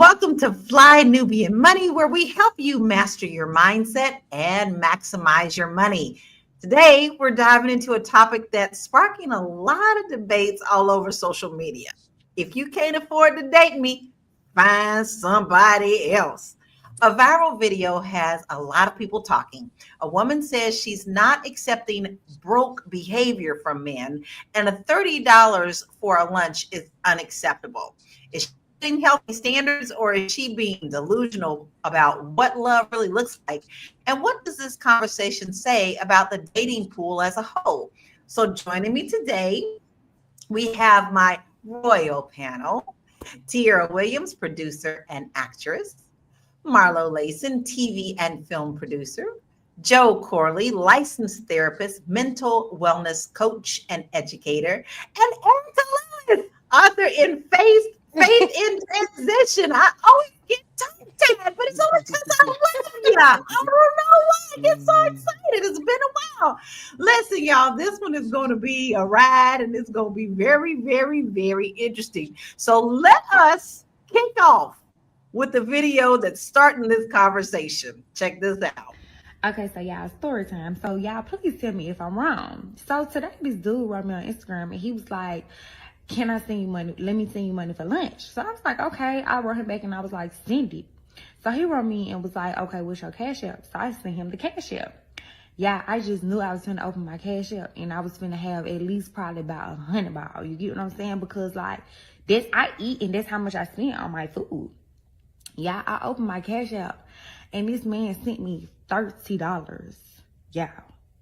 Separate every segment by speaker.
Speaker 1: welcome to Fly Nubian Money, where we help you master your mindset and maximize your money. Today, we're diving into a topic that's sparking a lot of debates all over social media. If you can't afford to date me, find somebody else. A viral video has a lot of people talking. A woman says she's not accepting broke behavior from men, and a $30 for a lunch is unacceptable. Is she setting healthy standards, or is she being delusional about what love really looks like? And what does this conversation say about the dating pool as a whole? So, joining me today, we have my royal panel: Tiara Williams, producer and actress; Marlo Layson, TV and film producer; Joe Corley, licensed therapist, mental wellness coach, and educator; and Erica Lewis, author in Faith in Transition. I always get tongue tied, but it's only because I love you. I don't know why I get so excited. It's been a while. Listen, y'all, this one is going to be a ride, and it's going to be very, very, very interesting. So let us kick off with the video that's starting this conversation. Check this out.
Speaker 2: Okay, so y'all, story time. So y'all, please tell me if I'm wrong. So today, this dude wrote me on Instagram, and he was like, "Can I send you money? Let me send you money for lunch." So I was like, okay. I wrote him back, and I was like, send it. So he wrote me and was like, okay, what's your cash app? So I sent him the cash app. Yeah, I just knew I was going to open my cash app, and I was going to have at least probably about $100. You get what I'm saying? Because like, that's I eat, and that's how much I spend on my food. Yeah, I opened my cash app, and this man sent me $30. Yeah,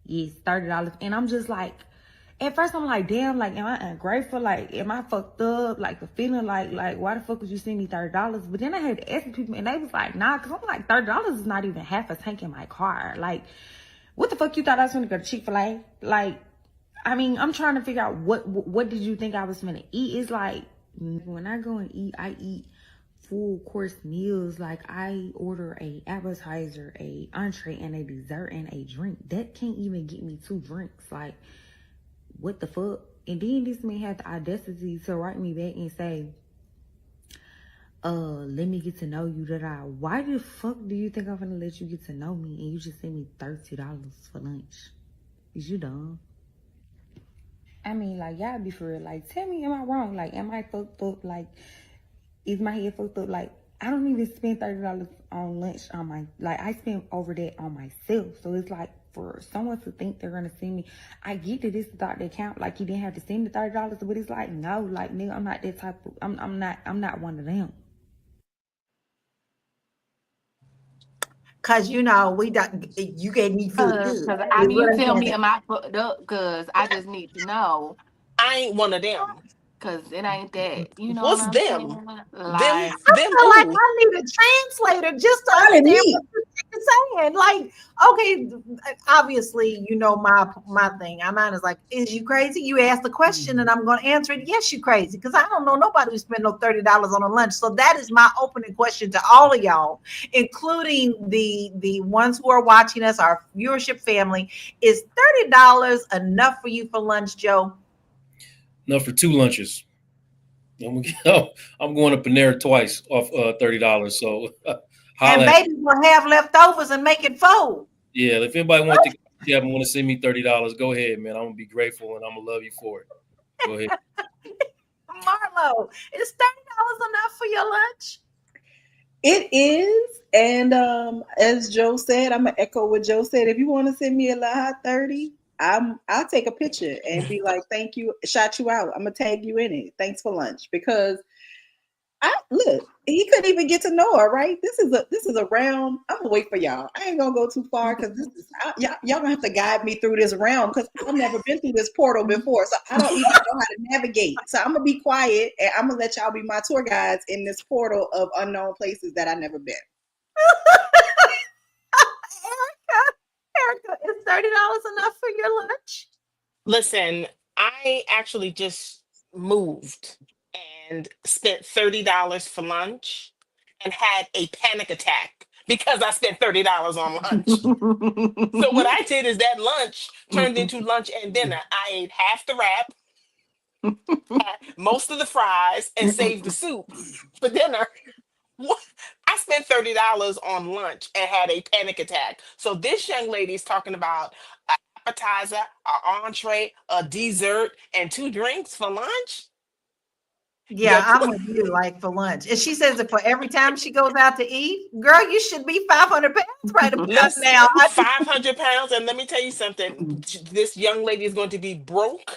Speaker 2: yes, $30. And I'm just like, at first I'm like, damn, like, am I ungrateful? Like, am I fucked up? Like, the feeling like, why the fuck would you send me $30? But then I had to ask people, and they was like, nah, because I'm like, $30 is not even half a tank in my car. Like, what the fuck you thought I was going to go to Chick-fil-A? Like, I mean, I'm trying to figure out what did you think I was going to eat? It's like, when I go and eat, I eat full course meals. Like, I order a appetizer, a entree, and a dessert, and a drink. That can't even get me 2 drinks. Like, what the fuck? And then this man had the audacity to write me back and say, let me get to know you. Why the fuck do you think I'm gonna let you get to know me and you just send me $30 for lunch? Is you dumb? I mean, like, y'all be for real. Like, tell me, am I wrong? Like, am I fucked up? Like, is my head fucked up? Like, I don't even spend $30 on lunch on my, like, I spend over that on myself. So it's like, for someone to think they're gonna send me, I get that it's thought they count, like, you didn't have to send the $30, but it's like, no, like, nigga, I'm not that type of, I'm not one of them.
Speaker 1: Cause you gave me food good.
Speaker 3: Cause I you tell me am I fucked up? Cause I just need to know.
Speaker 4: I ain't one of them.
Speaker 3: Cause it ain't that. You know
Speaker 4: What's
Speaker 3: what I'm
Speaker 4: them?
Speaker 3: saying?
Speaker 1: I
Speaker 3: Like,
Speaker 1: feel like I need a translator just to understand what you're saying. Like, okay, obviously, you know my thing. Mine is like, is you crazy? You asked the question, and I'm going to answer it. Yes, you crazy, because I don't know nobody who spent no $30 on a lunch. So that is my opening question to all of y'all, including the ones who are watching us, our viewership family. Is $30 enough for you for lunch, Joe?
Speaker 5: Enough for 2 lunches. I'm going to Panera twice off $30. So,
Speaker 1: and babies will have leftovers and make it full.
Speaker 5: Yeah, if anybody wants to want to send me $30, go ahead, man. I'm gonna be grateful and I'm gonna love you for it. Go ahead.
Speaker 1: Marlo, is $30 enough for your lunch?
Speaker 6: It is, and as Joe said, I'm gonna echo what Joe said. If you want to send me a lot 30, I'll take a picture and be like, thank you, shout you out. I'm gonna tag you in it. Thanks for lunch. Because look, he couldn't even get to know her, right? This is a round. I'm gonna wait for y'all. I ain't gonna go too far because y'all gonna have to guide me through this realm because I've never been through this portal before, so I don't even know how to navigate. So I'm gonna be quiet and I'm gonna let y'all be my tour guides in this portal of unknown places that I've never been.
Speaker 1: Erica, is $30 enough for your lunch?
Speaker 4: Listen, I actually just moved and spent $30 for lunch and had a panic attack because I spent $30 on lunch. So what I did is that lunch turned into lunch and dinner. I ate half the wrap, had most of the fries, and saved the soup for dinner. What? I spent $30 on lunch and had a panic attack. So this young lady's talking about an appetizer, an entree, a dessert, and two drinks for lunch.
Speaker 1: Yeah,
Speaker 4: Yo,
Speaker 1: I'm with you, like for lunch. And she says that for every time she goes out to eat, girl, you should be 500 pounds right about
Speaker 4: listen,
Speaker 1: now.
Speaker 4: 500 pounds, and let me tell you something. This young lady is going to be broke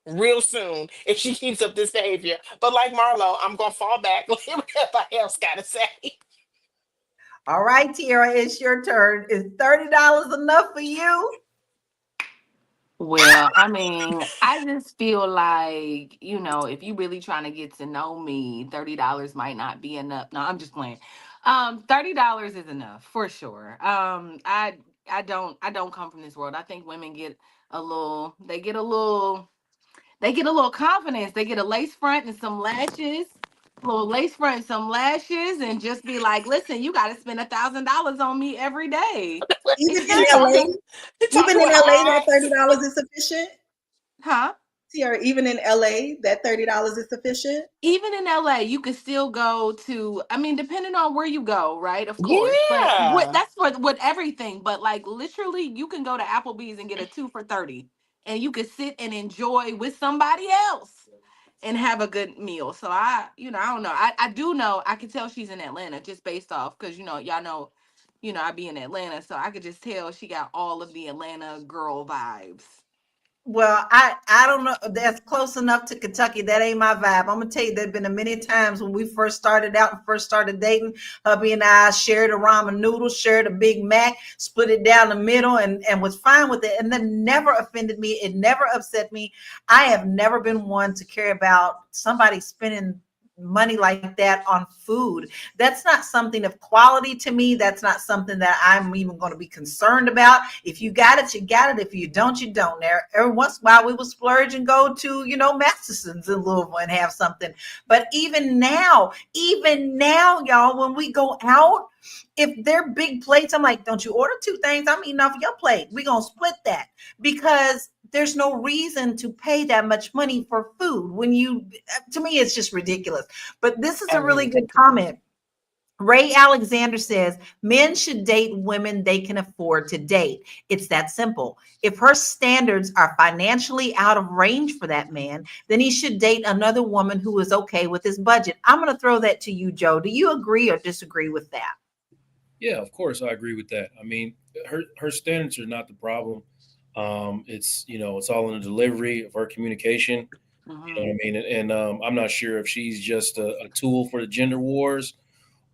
Speaker 4: real soon if she keeps up this behavior. But like Marlo, I'm gonna fall back. Like everybody else gotta say.
Speaker 1: All right, Tiara, it's your turn. Is $30 enough for you?
Speaker 3: Well, I mean, I just feel like, if you really trying to get to know me, $30 might not be enough. No, I'm just playing. $30 is enough for sure. I don't come from this world. I think women get a little they get a little confidence. They get a lace front and some lashes, a little lace front and some lashes, and just be like, listen, you gotta spend $1,000 on me every day.
Speaker 6: Even
Speaker 3: It's
Speaker 6: in
Speaker 3: not
Speaker 6: LA,
Speaker 3: something,
Speaker 6: even
Speaker 4: Talking
Speaker 6: in
Speaker 4: with
Speaker 6: LA, that
Speaker 4: eyes.
Speaker 6: $30 is sufficient.
Speaker 3: huh?
Speaker 6: Tiara, even in LA, that $30 is sufficient.
Speaker 3: Even in LA, you could still go to, I mean, depending on where you go, right? Of course. But what
Speaker 4: Yeah.
Speaker 3: that's for with everything. But like literally you can go to Applebee's and get a two for 30. And you could sit and enjoy with somebody else and have a good meal. So I don't know. I do know I could tell she's in Atlanta just based off because y'all know, I be in Atlanta. So I could just tell she got all of the Atlanta girl vibes.
Speaker 1: Well, I don't know. That's close enough to Kentucky. That ain't my vibe. I'm gonna tell you, there've been a many times when we first started out and first started dating. Hubby and I shared a ramen noodle, shared a Big Mac, split it down the middle, and was fine with it. And that never offended me. It never upset me. I have never been one to care about somebody spending money like that on food. That's not something of quality to me. That's not something that I'm even going to be concerned about. If you got it, you got it. If you don't, you don't. There, every once in a while, we will splurge and go to, Masterson's in Louisville and have something. But even now, y'all, when we go out, if they're big plates, I'm like, don't you order two things? I'm eating off your plate. We're going to split that because there's no reason to pay that much money for food when to me, it's just ridiculous. But this is a
Speaker 4: Very
Speaker 1: really good
Speaker 4: ridiculous.
Speaker 1: comment. Ray Alexander says men should date women they can afford to date. It's that simple. If her standards are financially out of range for that man, then he should date another woman who is okay with his budget. I'm going to throw that to you, Joe. Do you agree or disagree with that?
Speaker 5: Yeah, of course, I agree with that. I mean, her standards are not the problem. It's it's all in the delivery of her communication. You know
Speaker 3: Hmm.
Speaker 5: what I mean? And I'm not sure if she's just a tool for the gender wars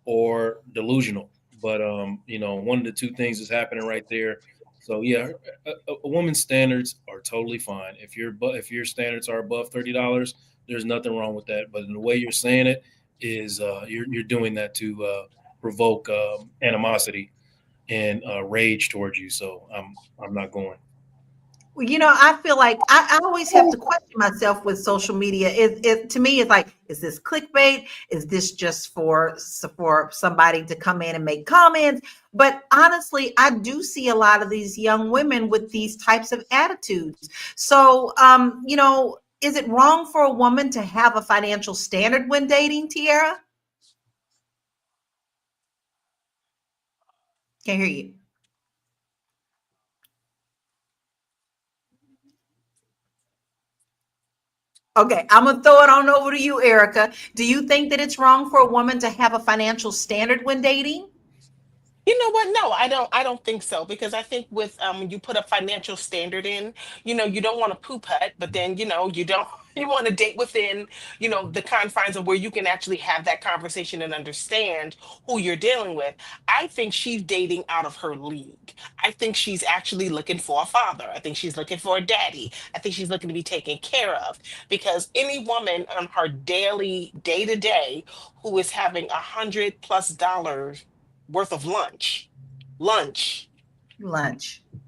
Speaker 5: or delusional. But one of the two things is happening right there. So yeah, a woman's standards are totally fine. If your standards are above $30, there's nothing wrong with that. But in the way you're saying it is you're doing that to provoke animosity and rage towards you. So I'm not going.
Speaker 1: Well, I feel like I always have to question myself with social media. It to me, it's like, is this clickbait? Is this just for somebody to come in and make comments? But honestly, I do see a lot of these young women with these types of attitudes. So, is it wrong for a woman to have a financial standard when dating, Tiara? Can't hear you. Okay, I'm gonna throw it on over to you, Erica. Do you think that it's wrong for a woman to have a financial standard when dating?
Speaker 4: You know what? No, I don't think so because I think with when you put a financial standard in, you don't want to poop hut, but then you don't you want to date within, the confines of where you can actually have that conversation and understand who you're dealing with. I think she's dating out of her league. I think she's actually looking for a father. I think she's looking for a daddy. I think she's looking to be taken care of because any woman on her daily day to day who is having $100+ worth of lunch.
Speaker 1: Lunch.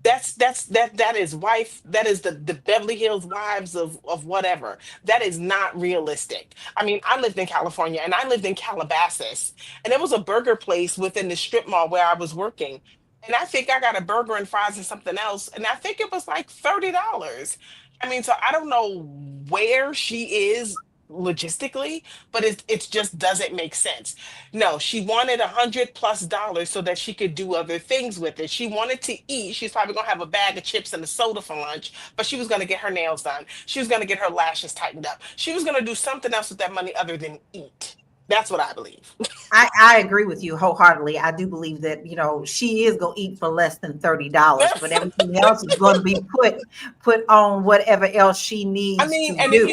Speaker 4: That is wife, that is the Beverly Hills wives of whatever. That is not realistic. I mean, I lived in California and I lived in Calabasas, and there was a burger place within the strip mall where I was working, and I think I got a burger and fries and something else, and I think it was like $30. I mean, so I don't know where she is logistically, but it just doesn't make sense. No, she wanted $100+ so that she could do other things with it. She wanted to eat. She's probably gonna have a bag of chips and a soda for lunch, but she was gonna get her nails done. She was gonna get her lashes tightened up. She was gonna do something else with that money other than eat. That's what I believe.
Speaker 1: I agree with you wholeheartedly. I do believe that, she is gonna eat for less than $30, but everything else is going to be put on whatever else she
Speaker 4: I
Speaker 1: needs
Speaker 4: mean,
Speaker 1: to
Speaker 4: and
Speaker 1: do.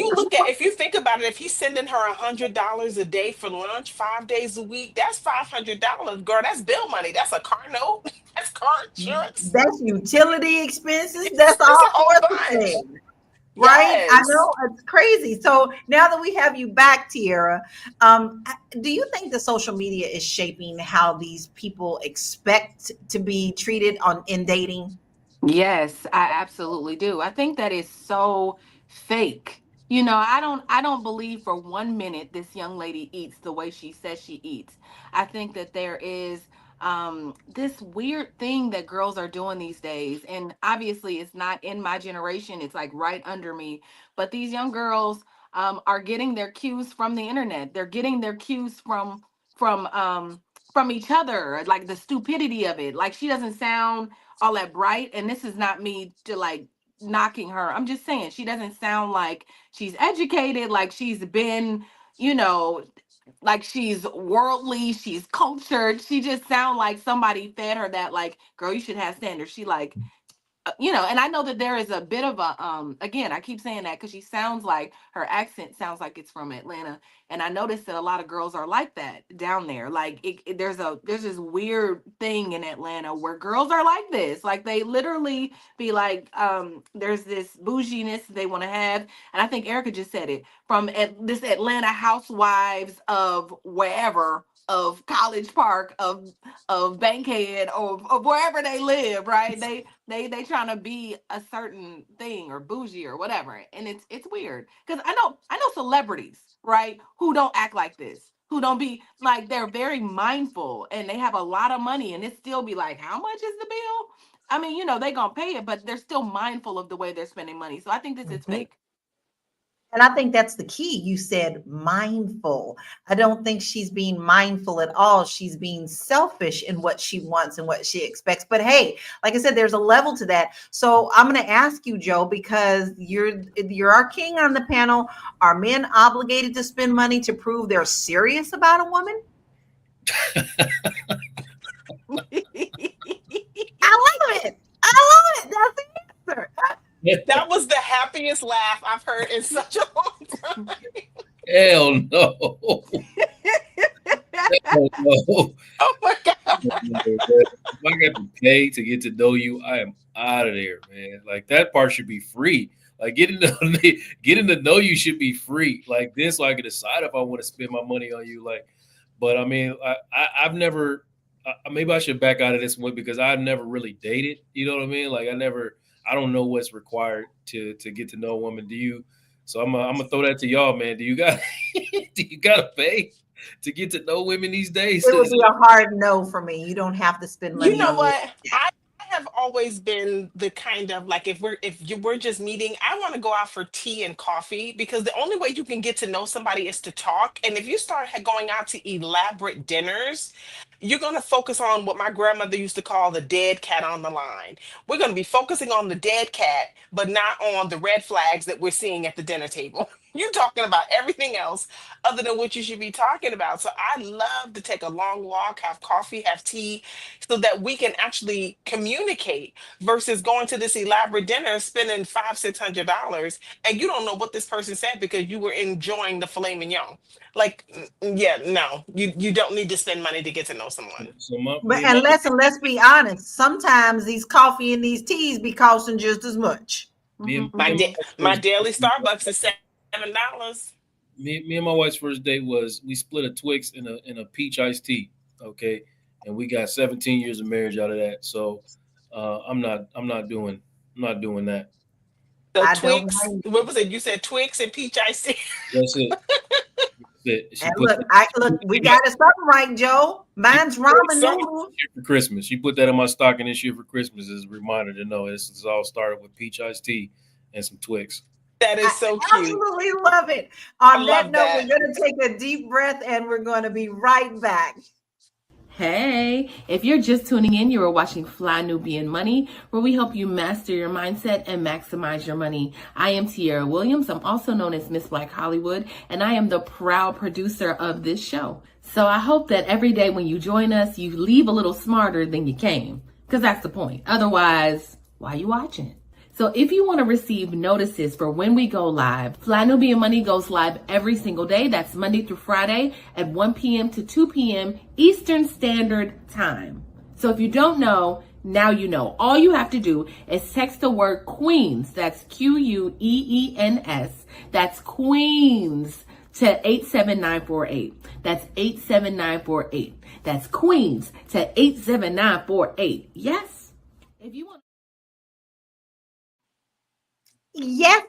Speaker 4: if you think about it, if he's sending her $100 a day for lunch, 5 days a week, that's $500. Girl, that's bill money. That's a car note. That's car insurance.
Speaker 1: That's utility expenses. That's
Speaker 4: It's a
Speaker 1: all
Speaker 4: whole
Speaker 1: sorts of
Speaker 4: bunch.
Speaker 1: things. Right? I
Speaker 4: Yes.
Speaker 1: know it's crazy. So now that we have you back, Tiara, do you think the social media is shaping how these people expect to be treated in dating?
Speaker 3: Yes, I absolutely do. I think that is so fake. I don't believe for 1 minute this young lady eats the way she says she eats. I think that there is this weird thing that girls are doing these days, and obviously it's not in my generation, it's like right under me, but these young girls are getting their cues from the internet. They're getting their cues from from each other, like the stupidity of it. Like she doesn't sound all that bright, and this is not me to like knocking her, I'm just saying she doesn't sound like she's educated, like she's been, you know like she's worldly, she's cultured. She just sound like somebody fed her that, like, girl, you should have standards. She like, and I know that there is a bit of a again, I keep saying that because she sounds like her accent sounds like it's from Atlanta, and I noticed that a lot of girls are like that down there. Like there's this weird thing in Atlanta where girls are like this, like they literally be like, there's this bouginess they want to have, and I think Erica just said it, from this Atlanta housewives of wherever, of College Park, of Bankhead, of wherever they live, right? They trying to be a certain thing or bougie or whatever, and it's weird because I know celebrities, right, who don't act like this, who don't be like, they're very mindful and they have a lot of money, and it still be like, how much is the bill? I mean, they gonna pay it, but they're still mindful of the way they're spending money. So I think this is
Speaker 4: Mhm.
Speaker 3: fake.
Speaker 1: And I think that's the key. You said mindful. I don't think she's being mindful at all. She's being selfish in what she wants and what she expects. But hey, like I said, there's a level to that. So I'm going to ask you, Joe, because you're our king on the panel. Are men obligated to spend money to prove they're serious about a woman? I love it. I love it. That's the answer.
Speaker 4: That was the happiest laugh I've heard in such a long time.
Speaker 5: Hell no. Hell no.
Speaker 4: Oh my God.
Speaker 5: If I got to pay to get to know you, I am out of there, man. Like that part should be free. Like getting to know you should be free. Like this, so I can decide if I want to spend my money on you. Like, but I mean, I've never. Maybe I should back out of this one because I've never really dated. You know what I mean? Like I don't know what's required to get to know a woman. Do you? So I'm gonna throw that to y'all, man. Do you gotta pay to get to know women these days?
Speaker 1: It would be a hard no for me. You don't have to spend
Speaker 4: You
Speaker 1: money
Speaker 4: know
Speaker 1: on me.
Speaker 4: what? I have always been the kind of, like, we're just meeting, I want to go out for tea and coffee, because the only way you can get to know somebody is to talk. And if you start going out to elaborate dinners, you're going to focus on what my grandmother used to call the dead cat on the line. We're going to be focusing on the dead cat, but not on the red flags that we're seeing at the dinner table. You're talking about everything else other than what you should be talking about. So I love to take a long walk, have coffee, have tea, so that we can actually communicate, versus going to this elaborate dinner, spending $500-600, and you don't know what this person said because you were enjoying the filet mignon. Like, yeah, no, you don't need to spend money to get to know someone.
Speaker 5: So
Speaker 1: But and let's be honest. Sometimes these coffee and these teas be costing just as much.
Speaker 4: My
Speaker 5: me and my
Speaker 4: da-
Speaker 5: wife's
Speaker 4: my
Speaker 5: first
Speaker 4: daily
Speaker 5: date,
Speaker 4: Starbucks is $7.
Speaker 5: me and my wife's first date was we split a Twix in a peach iced tea. Okay, and we got 17 years of marriage out of that. So I'm not doing that.
Speaker 4: So
Speaker 1: I don't
Speaker 4: Twix,
Speaker 1: blame
Speaker 4: what
Speaker 1: you.
Speaker 4: was it? You said Twix and peach iced tea.
Speaker 5: That's it. That's it.
Speaker 1: And look, we got it something right, Joe.
Speaker 5: She
Speaker 1: Mine's
Speaker 5: put
Speaker 1: ramen
Speaker 4: So
Speaker 1: noodles.
Speaker 5: it for Christmas. She put that in my stocking this year for Christmas as a reminder to know this is all started with peach iced tea and some Twix.
Speaker 4: That
Speaker 1: I
Speaker 4: is so cute.
Speaker 1: absolutely love it.
Speaker 4: I
Speaker 1: On that
Speaker 4: love
Speaker 1: note, we're
Speaker 4: that.
Speaker 1: going to take a deep breath and we're going to be right back.
Speaker 3: Hey, if you're just tuning in, you are watching Fly Nubian Money, where we help you master your mindset and maximize your money. I am Tiara Williams. I'm also known as Miss Black Hollywood, and I am the proud producer of this show. So I hope that every day when you join us, you leave a little smarter than you came, because that's the point. Otherwise, why are you watching? So if you want to receive notices for when we go live, Fly Nubian Money goes live every single day. That's Monday through Friday at 1 p.m. to 2 p.m. Eastern Standard Time. So if you don't know, now you know. All you have to do is text the word Queens. That's Queens. That's Queens to 87948. That's 87948. That's Queens to 87948. Yes? If you want.
Speaker 1: Yes.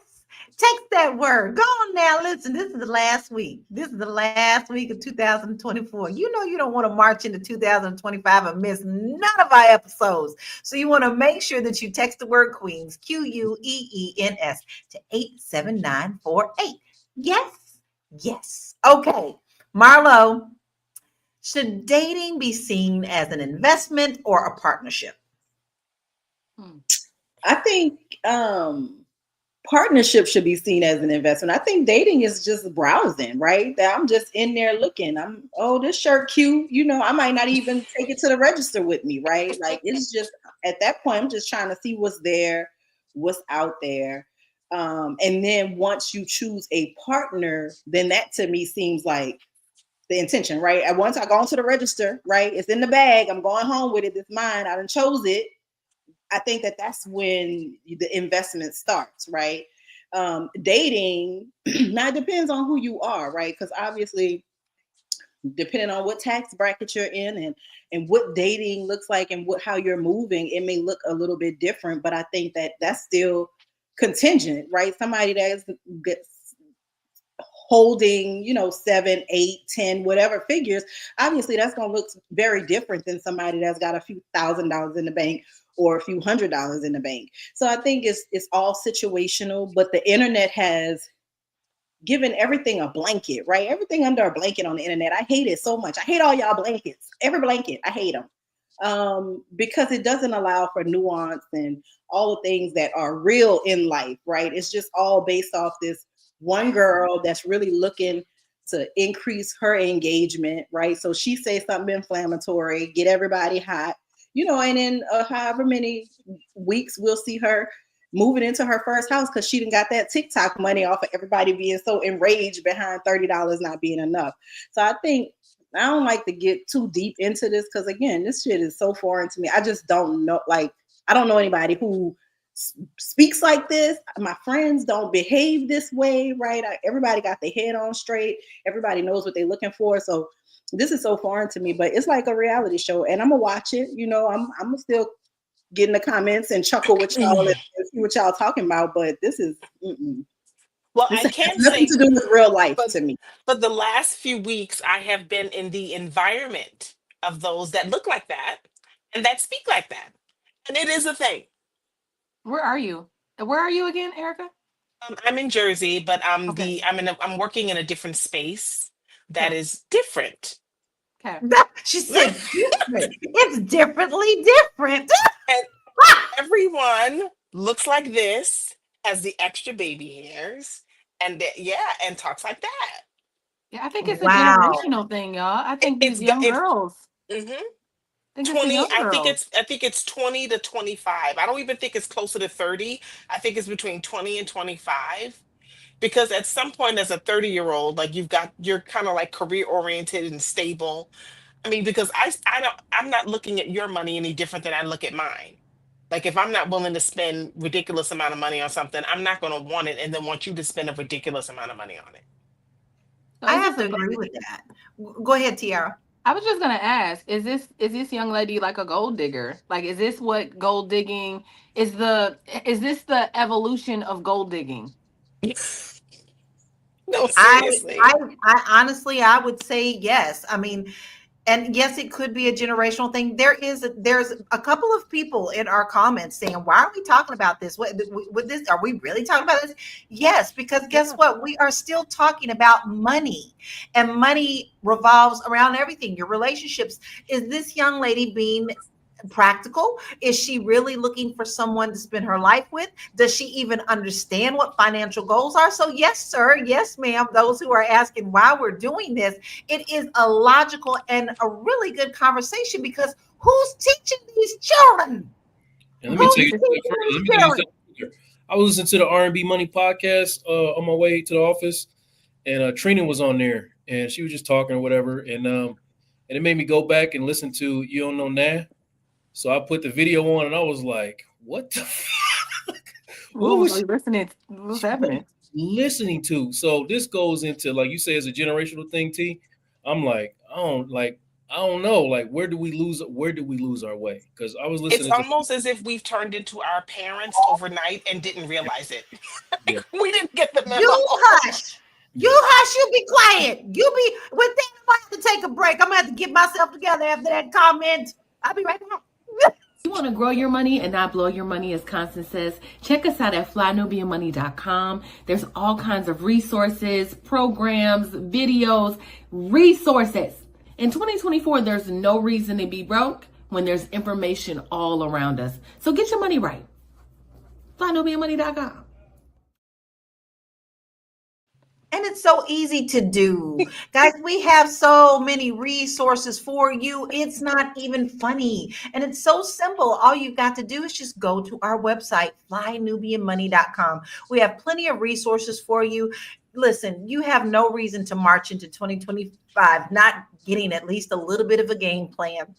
Speaker 1: Text that word. Go on now. Listen, this is the last week. This is the last week of 2024. You know you don't want to march into 2025 and miss none of our episodes. So you want to make sure that you text the word Queens, Queens, to 87948. Yes. Yes. Okay. Marlo, should dating be seen as an investment or a partnership?
Speaker 6: I think partnership should be seen as an investment. I think dating is just browsing, right? That I'm just in there looking. Oh, this shirt cute. I might not even take it to the register with me, right? Like it's just at that point, I'm just trying to see what's there, what's out there. And then once you choose a partner, then that to me seems like the intention, right? And once I go into the register, right? It's in the bag. I'm going home with it. It's mine. I done chose it. I think that's when the investment starts, right? Dating, now it depends on who you are, right? Because obviously, depending on what tax bracket you're in and what dating looks like and how you're moving, it may look a little bit different. But I think that's still contingent, right? Somebody that's holding 7, 8, 10, whatever figures, obviously that's going to look very different than somebody that's got a few $1,000s in the bank or a few $100s in the bank. So I think it's all situational, but the internet has given everything a blanket, right? Everything under a blanket on the internet. I hate it so much. I hate all y'all blankets. Every blanket, I hate them. Because it doesn't allow for nuance and all the things that are real in life, right? It's just all based off this one girl that's really looking to increase her engagement, right? So she says something inflammatory, get everybody hot, and in however many weeks we'll see her moving into her first house because she done got that TikTok money off of everybody being so enraged behind $30 not being enough. So I think I don't like to get too deep into this because again, this shit is so foreign to me. I just don't know. Like, I don't know anybody who speaks like this. My friends don't behave this way, right? Everybody got their head on straight. Everybody knows what they're looking for. So this is so foreign to me, but it's like a reality show, and I'm gonna watch it. I'm gonna still get in the comments and chuckle with y'all and see what y'all talking about. But this is
Speaker 4: Well,
Speaker 6: this
Speaker 4: I
Speaker 6: has
Speaker 4: can
Speaker 6: nothing
Speaker 4: say,
Speaker 6: to do with real life
Speaker 4: but
Speaker 6: to me.
Speaker 4: but the last few weeks I have been in the environment of those that look like that and that speak like that. And it is a thing.
Speaker 3: Where are you? Where are you again, Erica?
Speaker 4: I'm in Jersey, but
Speaker 3: Okay.
Speaker 4: I'm working in a different space that
Speaker 3: Okay.
Speaker 4: is different.
Speaker 3: Okay.
Speaker 1: She
Speaker 4: And
Speaker 1: said different. It's differently different.
Speaker 4: everyone looks like this, has the extra baby hairs, and and talks like that.
Speaker 3: Yeah, I think it's a
Speaker 1: Wow.
Speaker 3: generational thing, y'all. I
Speaker 4: It,
Speaker 3: think these
Speaker 4: it's got
Speaker 3: young
Speaker 4: it.
Speaker 3: girls.
Speaker 4: Mhm.
Speaker 3: I think it's the
Speaker 4: 20,
Speaker 3: young girls.
Speaker 4: I think it's 20 to 25. I don't even think it's closer to 30. I think it's between 20 and 25, because at some point as a 30-year-old, like you're kind of like career oriented and stable. I mean, because I'm not looking at your money any different than I look at mine. Like if I'm not willing to spend ridiculous amount of money on something, I'm not going to want it and then want you to spend a ridiculous amount of money on it.
Speaker 3: So
Speaker 1: I
Speaker 3: is
Speaker 1: have
Speaker 3: this
Speaker 1: to
Speaker 3: a
Speaker 1: agree with that. Go ahead, Tiara.
Speaker 3: I was just gonna ask, is this young lady like a gold digger? Like is this what gold digging is this the evolution of gold digging?
Speaker 4: No,
Speaker 1: I,
Speaker 4: seriously.
Speaker 1: I, I honestly, I would say yes. I mean, And yes, it could be a generational thing. There's a couple of people in our comments saying, "Why are we talking about this? What with this? Are we really talking about this?" Yes, because guess
Speaker 4: Yeah.
Speaker 1: what? We are still talking about money, and money revolves around everything. Your relationships. Is this young lady being practical? Is she really looking for someone to spend her life with? Does she even understand what financial goals are? So, yes, sir. Yes, ma'am. Those who are asking why we're doing this, it is a logical and a really good conversation because who's teaching these children?
Speaker 5: And let me
Speaker 1: Who's
Speaker 5: take it a
Speaker 1: teaching
Speaker 5: step further.
Speaker 1: these
Speaker 5: Let me take it a
Speaker 1: children?
Speaker 5: step further. I was listening to the R&B Money podcast on my way to the office, and Trina was on there, and she was just talking or whatever, and it made me go back and listen to "You Don't Know Nah." So I put the video on, and I was like, "What the? What
Speaker 3: What was
Speaker 5: was
Speaker 3: we listening? What's happening?
Speaker 5: listening to?" So this goes into, like you say, it's a generational thing. T. I'm like, I don't know. Like, where do we lose our way? Because I was
Speaker 4: It's
Speaker 5: listening to,
Speaker 4: almost as if we've turned into our parents overnight and didn't realize it.
Speaker 5: yeah,
Speaker 4: Like, we didn't get the memo.
Speaker 1: You hush. You
Speaker 5: yeah.
Speaker 1: hush. You be quiet. You be with that. I might have to take a break. I'm gonna have to get myself together after that comment. I'll be right back.
Speaker 7: You want to grow your money and not blow your money, as Constance says, check us out at flynubianmoney.com. There's all kinds of resources, programs, videos, resources. In 2024, there's no reason to be broke when there's information all around us. So get your money right. flynubianmoney.com.
Speaker 1: And it's so easy to do. Guys, we have so many resources for you. It's not even funny. And it's so simple. All you've got to do is just go to our website, flynubianmoney.com. We have plenty of resources for you. Listen, you have no reason to march into 2025 not getting at least a little bit of a game plan.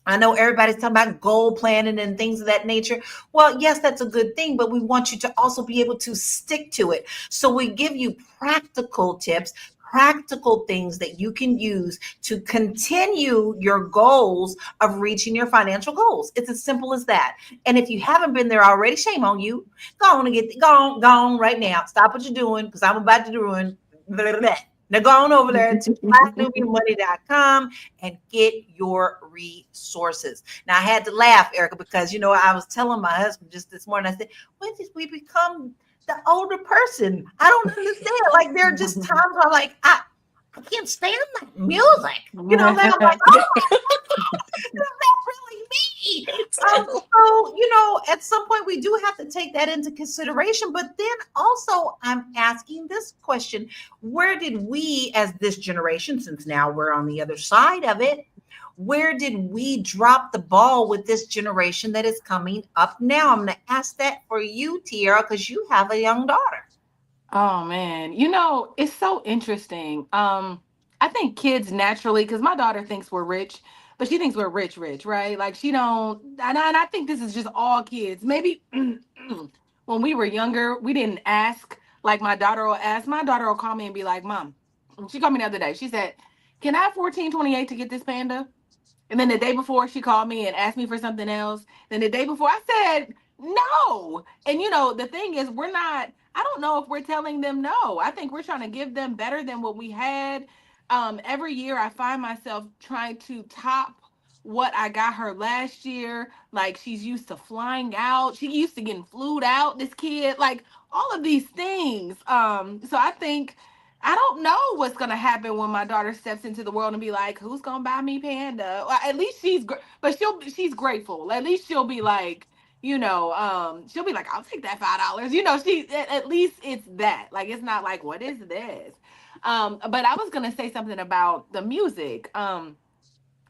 Speaker 1: I know everybody's talking about goal planning and things of that nature. Well, yes, that's a good thing, but we want you to also be able to stick to it. So we give you practical tips, practical things that you can use to continue your goals of reaching your financial goals. It's as simple as that. And if you haven't been there already, shame on you. Go on and go on right now. Stop what you're doing because I'm about to ruin. Blah, blah, blah. Now go on over there to flynubianmoney.com and get your resources. Now I had to laugh, Erica, because I was telling my husband just this morning. I said, "When did we become the older person? I don't understand." Like there are just times where I'm like, I can't stand that music. Then I'm like, oh my God, is that really me? So, at some point we do have to take that into consideration. But then also I'm asking this question: where did we as this generation, since now we're on the other side of it, where did we drop the ball with this generation that is coming up now? I'm going to ask that for you, Tiara, because you have a young daughter.
Speaker 3: Oh man, it's so interesting. I think kids naturally, because my daughter thinks we're rich, but she thinks we're rich, rich, right? Like she don't, and I think this is just all kids. Maybe when we were younger, we didn't ask. Like my daughter will ask. My daughter will call me and be like, "Mom," she called me the other day. She said, "Can I have 1428 to get this panda?" And then the day before, she called me and asked me for something else. Then the day before, I said no. And the thing is, we're not. I don't know if we're telling them no. I think we're trying to give them better than what we had. Every year, I find myself trying to top what I got her last year. Like she's used to flying out. She used to getting flued out. This kid, like all of these things. So I think I don't know what's gonna happen when my daughter steps into the world and be like, "Who's gonna buy me panda?" Well, at least but she's grateful. At least she'll be like, she'll be like, "I'll take that $5." She at least it's that. Like it's not like what is this? But I was gonna say something about the music. There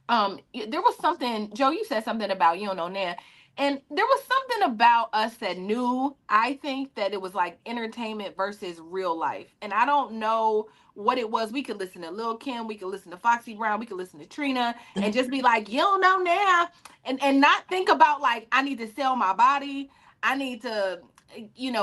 Speaker 3: was something, Joe, you said something about you don't know now, and there was something about us that knew, I think, that it was like entertainment versus real life, and I don't know what it was. We could listen to Lil Kim, we could listen to Foxy Brown, we could listen to Trina, and just be like, you don't know now, and not think about like I need to sell my body, I need to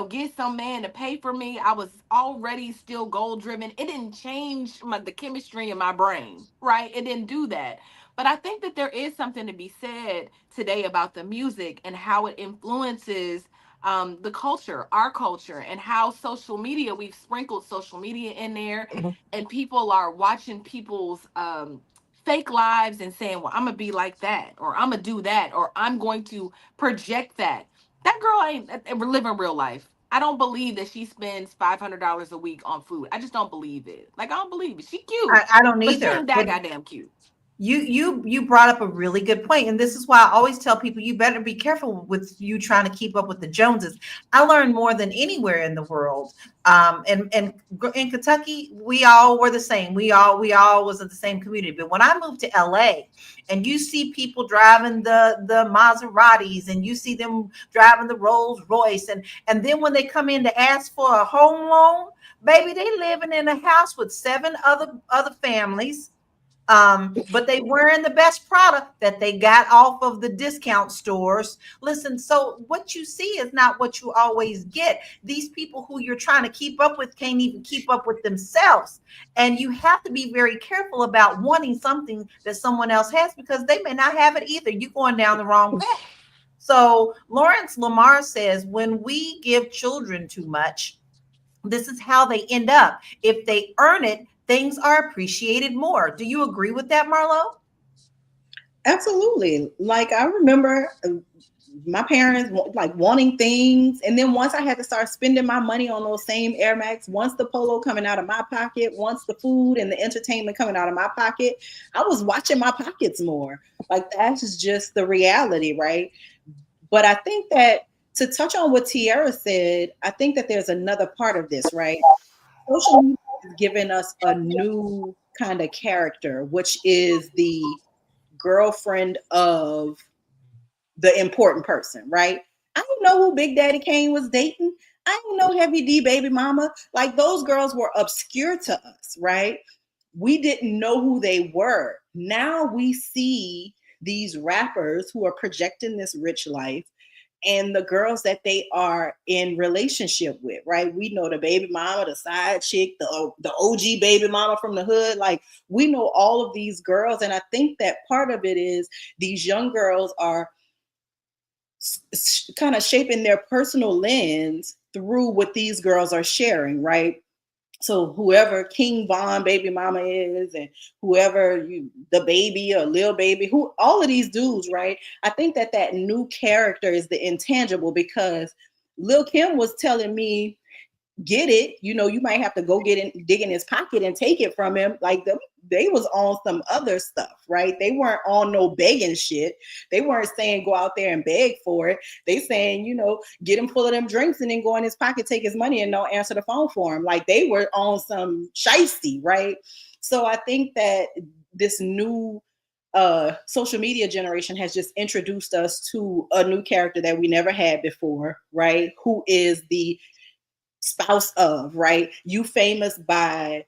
Speaker 3: get some man to pay for me. I was already still goal driven. It didn't change the chemistry in my brain, right? It didn't do that. But I think that there is something to be said today about the music and how it influences the culture, our culture, and how social media, we've sprinkled social media in there, and people are watching people's fake lives and saying, well, I'm gonna be like that, or I'm gonna do that, or I'm going to project that. That girl ain't living real life. I don't believe that she spends $500 a week on food. I just don't believe it. Like, I don't believe it. She cute,
Speaker 1: I don't
Speaker 3: but she
Speaker 1: either.
Speaker 3: ain't that
Speaker 1: But
Speaker 3: goddamn cute.
Speaker 1: you brought up a really good point, and this is why I always tell people you better be careful with you trying to keep up with the Joneses. I learned more than anywhere in the world. And in Kentucky, we all were the same. We all was in the same community. But when I moved to LA, and you see people driving the Maseratis, and you see them driving the Rolls Royce, and then when they come in to ask for a home loan, baby, they living in a house with seven other families, but they wearing the best product that they got off of the discount stores. Listen, so what you see is not what you always get. These people who you're trying to keep up with can't even keep up with themselves. And you have to be very careful about wanting something that someone else has, because they may not have it either. You're going down the wrong path. So Lawrence Lamar says, when we give children too much, this is how they end up. If they earn it, things are appreciated more. Do you agree with that, Marlo?
Speaker 6: Absolutely. Like I remember my parents like wanting things, and then once I had to start spending my money on those same Air Max, once the polo coming out of my pocket, once the food and the entertainment coming out of my pocket, I was watching my pockets more. Like that's just the reality, right? But I think that to touch on what Tiara said, I think that there's another part of this, right? Social media has given us a new kind of character, which is the girlfriend of the important person, right? I didn't know who Big Daddy Kane was dating. I didn't know Heavy D baby mama. Like those girls were obscure to us, right? We didn't know who they were. Now we see these rappers who are projecting this rich life and the girls that they are in relationship with, right? We know the baby mama, the side chick, the OG baby mama from the hood. Like we know all of these girls. And I think that part of it is these young girls are kind of shaping their personal lens through what these girls are sharing, right? So whoever King Von baby mama is, and whoever the baby or Lil Baby, who all of these dudes, right? I think that new character is the intangible, because Lil Kim was telling me, get it, you might have to go dig in his pocket and take it from him. Like they was on some other stuff, right? They weren't on no begging shit. They weren't saying go out there and beg for it. They saying, get him full of them drinks and then go in his pocket, take his money, and don't answer the phone for him. Like they were on some shiesty, right? So I think that this new social media generation has just introduced us to a new character that we never had before, right? Who is the spouse of, right? You famous by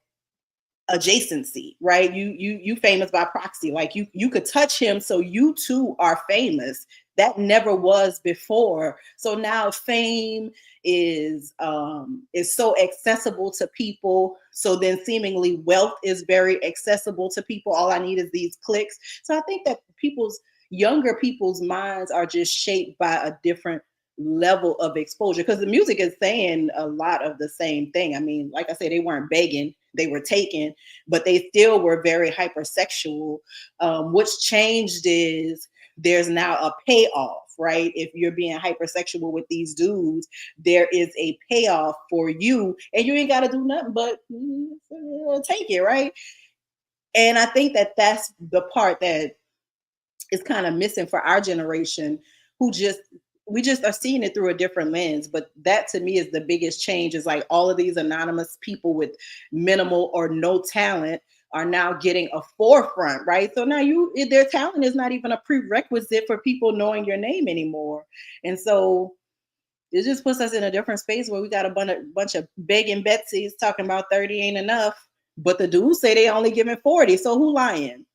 Speaker 6: adjacency, right? You famous by proxy. Like you could touch him, so you too are famous. That never was before. So now fame is so accessible to people. So then seemingly wealth is very accessible to people. All I need is these clicks. So I think that younger people's minds are just shaped by a different level of exposure, because the music is saying a lot of the same thing. I mean, like I said, they weren't begging, they were taken, but they still were very hypersexual. What's changed is there's now a payoff, right? If you're being hypersexual with these dudes, there is a payoff for you, and you ain't got to do nothing but take it, right? And I think that that's the part that is kind of missing for our generation, we just are seeing it through a different lens. But that to me is the biggest change, is like all of these anonymous people with minimal or no talent are now getting a forefront, right? So now their talent is not even a prerequisite for people knowing your name anymore. And so it just puts us in a different space where we got a bunch of begging Betsies talking about 30 ain't enough, but the dudes say they only giving 40. So who lying?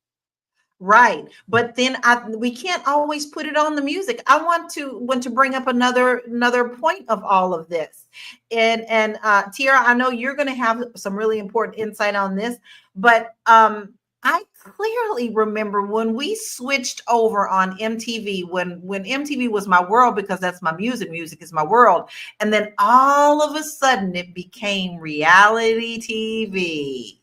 Speaker 1: Right. But then we can't always put it on the music. I want to bring up another point of all of this. And Tiara, I know you're going to have some really important insight on this, but I clearly remember when we switched over on MTV, when MTV was my world, because that's my music is my world. And then all of a sudden it became reality TV.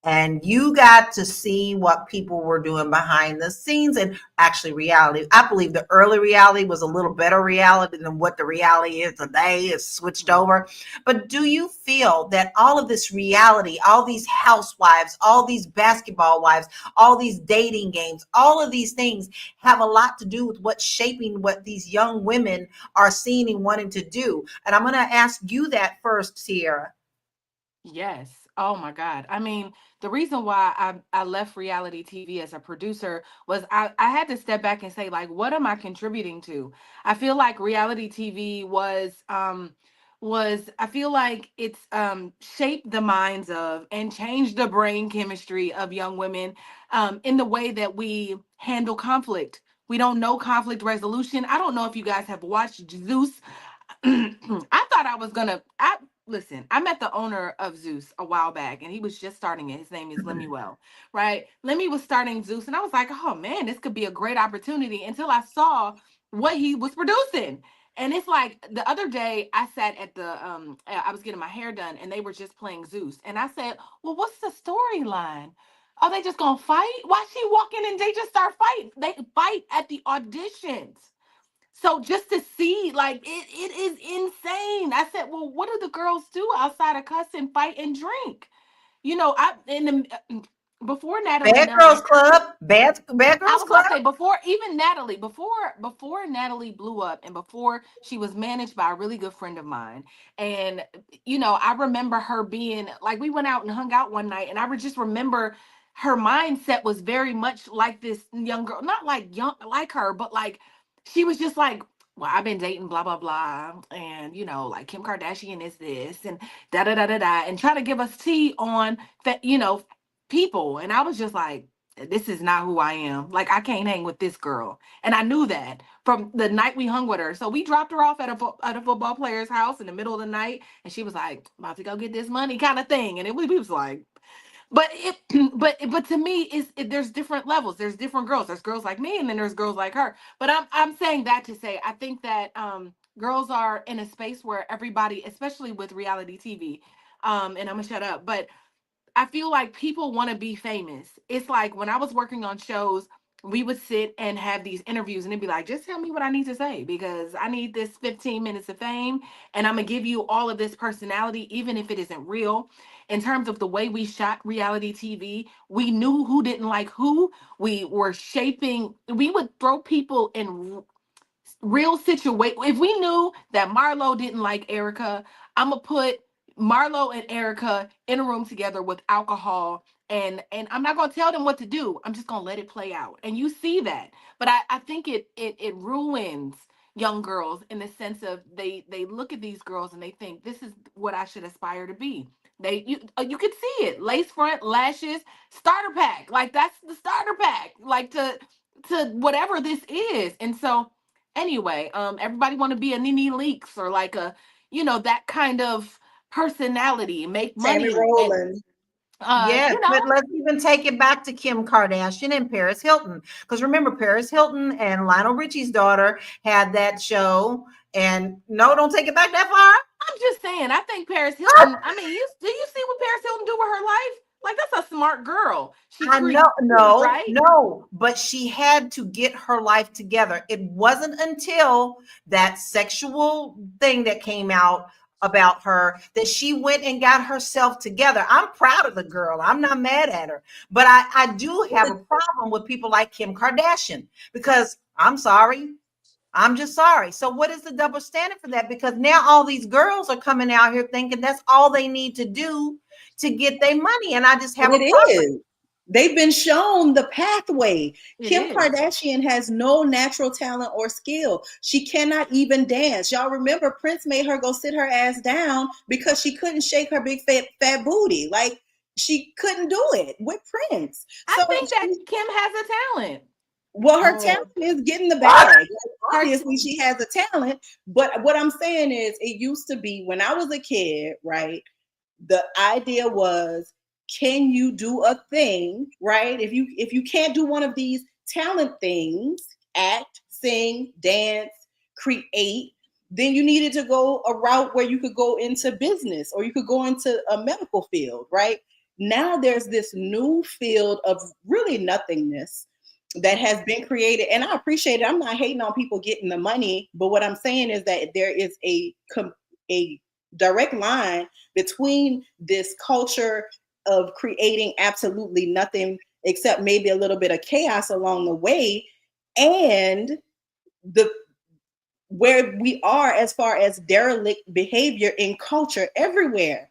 Speaker 1: and you got to see what people were doing behind the scenes and actually reality. I believe the early reality was a little better reality than what the reality is today. It's switched over. But do you feel that all of this reality, all these housewives, all these basketball wives, all these dating games, all of these things have a lot to do with what's shaping what these young women are seeing and wanting to do? And I'm going to ask you that first, Tiara.
Speaker 3: Yes. Oh my God. I mean, the reason why I left reality TV as a producer was I had to step back and say, like, what am I contributing to? I feel like reality TV was I feel like it's shaped the minds of and changed the brain chemistry of young women in the way that we handle conflict. We don't know conflict resolution. I don't know if you guys have watched Zeus. I thought I was gonna. I listen. I met the owner of Zeus a while back, and he was just starting it. His name is Lemuel, right? Lemmy was starting Zeus, and I was like, oh man, this could be a great opportunity. Until I saw what he was producing, and it's like the other day I sat at the I was getting my hair done, and they were just playing Zeus, and I said, well, what's the storyline? Are they just gonna fight? Why she walk in and they just start fighting? They fight at the auditions. So just to see, like, it is insane. I said, well, what do the girls do outside of cuss and fight and drink? You know, I in the before Natalie
Speaker 1: Bad
Speaker 3: Nunn,
Speaker 1: Girls Club, Bad
Speaker 3: I
Speaker 1: Girls
Speaker 3: was
Speaker 1: Club.
Speaker 3: gonna say before even Natalie, before Natalie blew up and before she was managed by a really good friend of mine. And you know, I remember her being like, we went out and hung out one night, and I would just remember her mindset was very much like this young girl, not like young like her, but like she was just like, well, I've been dating blah blah blah, and you know, like Kim Kardashian is this and da da da da da, and trying to give us tea on that, you know, people. And I was just like, this is not who I am. Like, I can't hang with this girl. And I knew that from the night we hung with her. So we dropped her off at at a football player's house in the middle of the night. And she was like, about to go get this money kind of thing. And we was like, but it, but to me, there's different levels. There's different girls. There's girls like me, and then there's girls like her. But I'm saying that to say, I think that girls are in a space where everybody, especially with reality TV, and I'm gonna shut up, but I feel like people want to be famous. It's like when I was working on shows, we would sit and have these interviews, and it'd be like, just tell me what I need to say because I need this 15 minutes of fame, and I'm going to give you all of this personality, even if it isn't real. In terms of the way we shot reality TV, we knew who didn't like who. We were shaping, we would throw people in real situation. If we knew that Marlo didn't like Erica, I'm gonna put Marlo and Erica in a room together with alcohol, and I'm not gonna tell them what to do. I'm just gonna let it play out. And you see that. But I think it ruins young girls in the sense of they look at these girls and they think this is what I should aspire to be. You could see it. Lace front, lashes, starter pack. Like that's the starter pack. Like to whatever this is. And so anyway, everybody want to be a Nene Leaks or like a, you know, that kind of personality, make
Speaker 6: Tammy
Speaker 3: money, and
Speaker 6: Rowland.
Speaker 1: Yes,
Speaker 3: you know,
Speaker 1: but let's even take it back to Kim Kardashian and Paris Hilton. Because remember, Paris Hilton and Lionel Richie's daughter had that show. And no, don't take it back that far.
Speaker 3: I'm just saying, I think Paris Hilton. I mean, do you see what Paris Hilton do with her life? Like that's a smart girl. She
Speaker 1: I know,
Speaker 3: created,
Speaker 1: no,
Speaker 3: right?
Speaker 1: no, but she had to get her life together. It wasn't until that sexual thing that came out about her that she went and got herself together. I'm proud of the girl. I'm not mad at her, but I do have a problem with people like Kim Kardashian because I'm sorry. I'm just sorry. So what is the double standard for that? Because now all these girls are coming out here thinking that's all they need to do to get their money. And I just have
Speaker 6: And
Speaker 1: a
Speaker 6: it
Speaker 1: problem.
Speaker 6: is. They've been shown the pathway.
Speaker 3: It
Speaker 6: Kim
Speaker 3: is.
Speaker 6: Kardashian has no natural talent or skill. She cannot even dance. Y'all remember Prince made her go sit her ass down because she couldn't shake her big fat booty. Like she couldn't do it with Prince.
Speaker 3: I
Speaker 6: So
Speaker 3: think that Kim has a talent.
Speaker 6: well, her
Speaker 1: Oh,
Speaker 6: talent is getting the bag. Like,
Speaker 3: Her
Speaker 6: obviously, she has a talent. But what I'm saying is, it used to be when I was a kid, right? The idea was, can you do a thing, right? If you can't do one of these talent things, act, sing, dance, create, then you needed to go a route where you could go into business or you could go into a medical field, right? now there's this new field of really nothingness that has been created. And I appreciate it. I'm not hating on people getting the money, but what I'm saying is that there is a direct line between this culture of creating absolutely nothing except maybe a little bit of chaos along the way, and the where we are as far as derelict behavior in culture everywhere.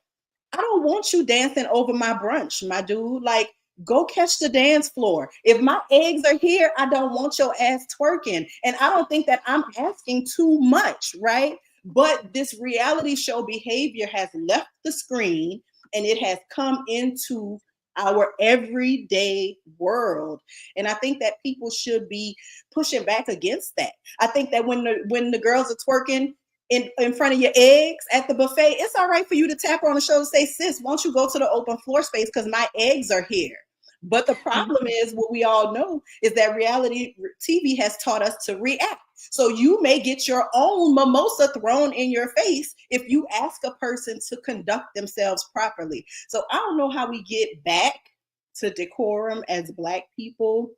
Speaker 6: I don't want you dancing over my brunch, my dude. Like, go catch the dance floor. If my eggs are here, I don't want your ass twerking. And I don't think that I'm asking too much, right? But this reality show behavior has left the screen and it has come into our everyday world. And I think that people should be pushing back against that. I think that when the girls are twerking in front of your eggs at the buffet, it's all right for you to tap her on the shoulder and say, sis, won't you go to the open floor space because my eggs are here. But the problem is, what we all know is that reality TV has taught us to react. So you may get your own mimosa thrown in your face if you ask a person to conduct themselves properly. So I don't know how we get back to decorum as Black people.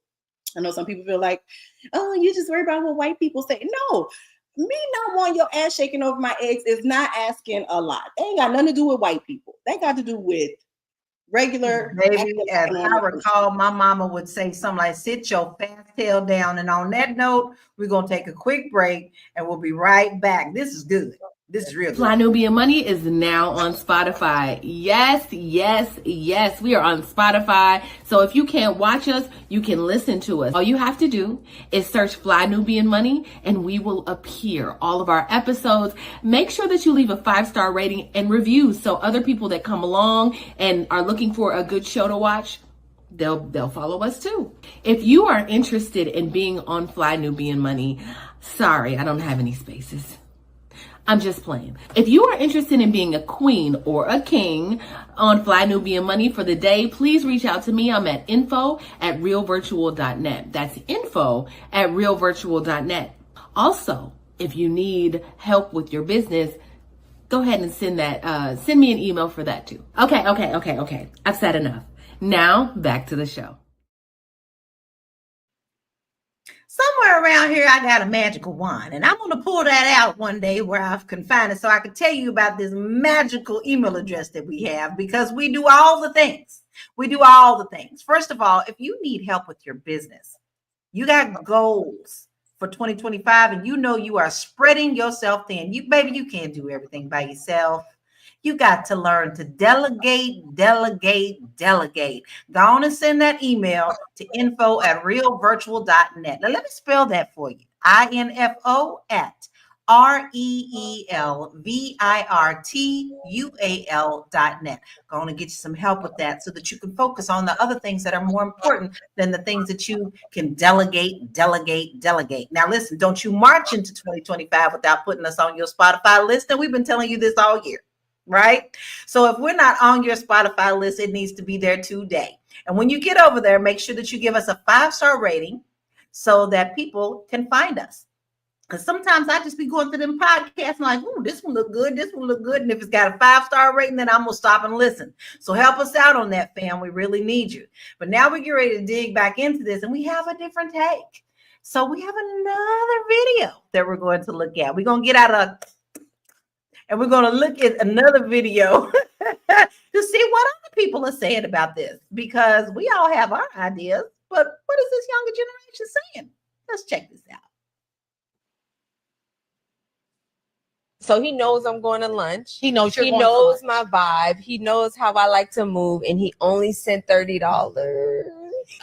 Speaker 6: I know some people feel like, oh, you just worry about what white people say. No, me not wanting your ass shaking over my eggs is not asking a lot. They ain't got nothing to do with white people. They got to do with regular.
Speaker 1: Baby, as I recall, my mama would say something like, sit your fast tail down. And on that note, we're going to take a quick break and we'll be right back. This is good. This is real good.
Speaker 7: Fly Nubian Money is now on Spotify. Yes, yes, yes. We are on Spotify. So if you can't watch us, you can listen to us. All you have to do is search Fly Nubian Money and we will appear. All of our episodes. Make sure that you leave a 5-star rating and review so other people that come along and are looking for a good show to watch, they'll follow us too. If you are interested in being on Fly Nubian Money, sorry, I don't have any spaces. I'm just playing. If you are interested in being a queen or a king on Fly Nubian Money for the day, please reach out to me. I'm at info@realvirtual.net. That's info@realvirtual.net. Also, if you need help with your business, go ahead and send me an email for that too. Okay. I've said enough. Now back to the show.
Speaker 1: Somewhere around here, I got a magical wand, and I'm going to pull that out one day where I've confined it so I can tell you about this magical email address that we have, because we do all the things. We do all the things. First of all, if you need help with your business, you got goals for 2025, and you know you are spreading yourself thin. You can't do everything by yourself. You got to learn to delegate. Go on and send that email to info@realvirtual.net. Now, let me spell that for you. info@RELVIRTUAL.net. Go on and get you some help with that so that you can focus on the other things that are more important than the things that you can delegate. Now, listen, don't you march into 2025 without putting us on your Spotify list. And we've been telling you this all year. Right? So if we're not on your Spotify list, it needs to be there today. And when you get over there, make sure that you give us a 5-star rating so that people can find us. Because sometimes I just be going through them podcasts and like, ooh, this one look good. And if it's got a 5-star rating, then I'm going to stop and listen. So help us out on that, fam. We really need you. But now we get ready to dig back into this, and we have a different take. So we have another video that we're going to look at. We're going to get out of... And we're going to look at another video to see what other people are saying about this, because we all have our ideas, but what is this younger generation saying? Let's check this out.
Speaker 8: So he knows I'm going to lunch.
Speaker 3: He knows
Speaker 8: my vibe. He knows how I like to move, and he only sent $30.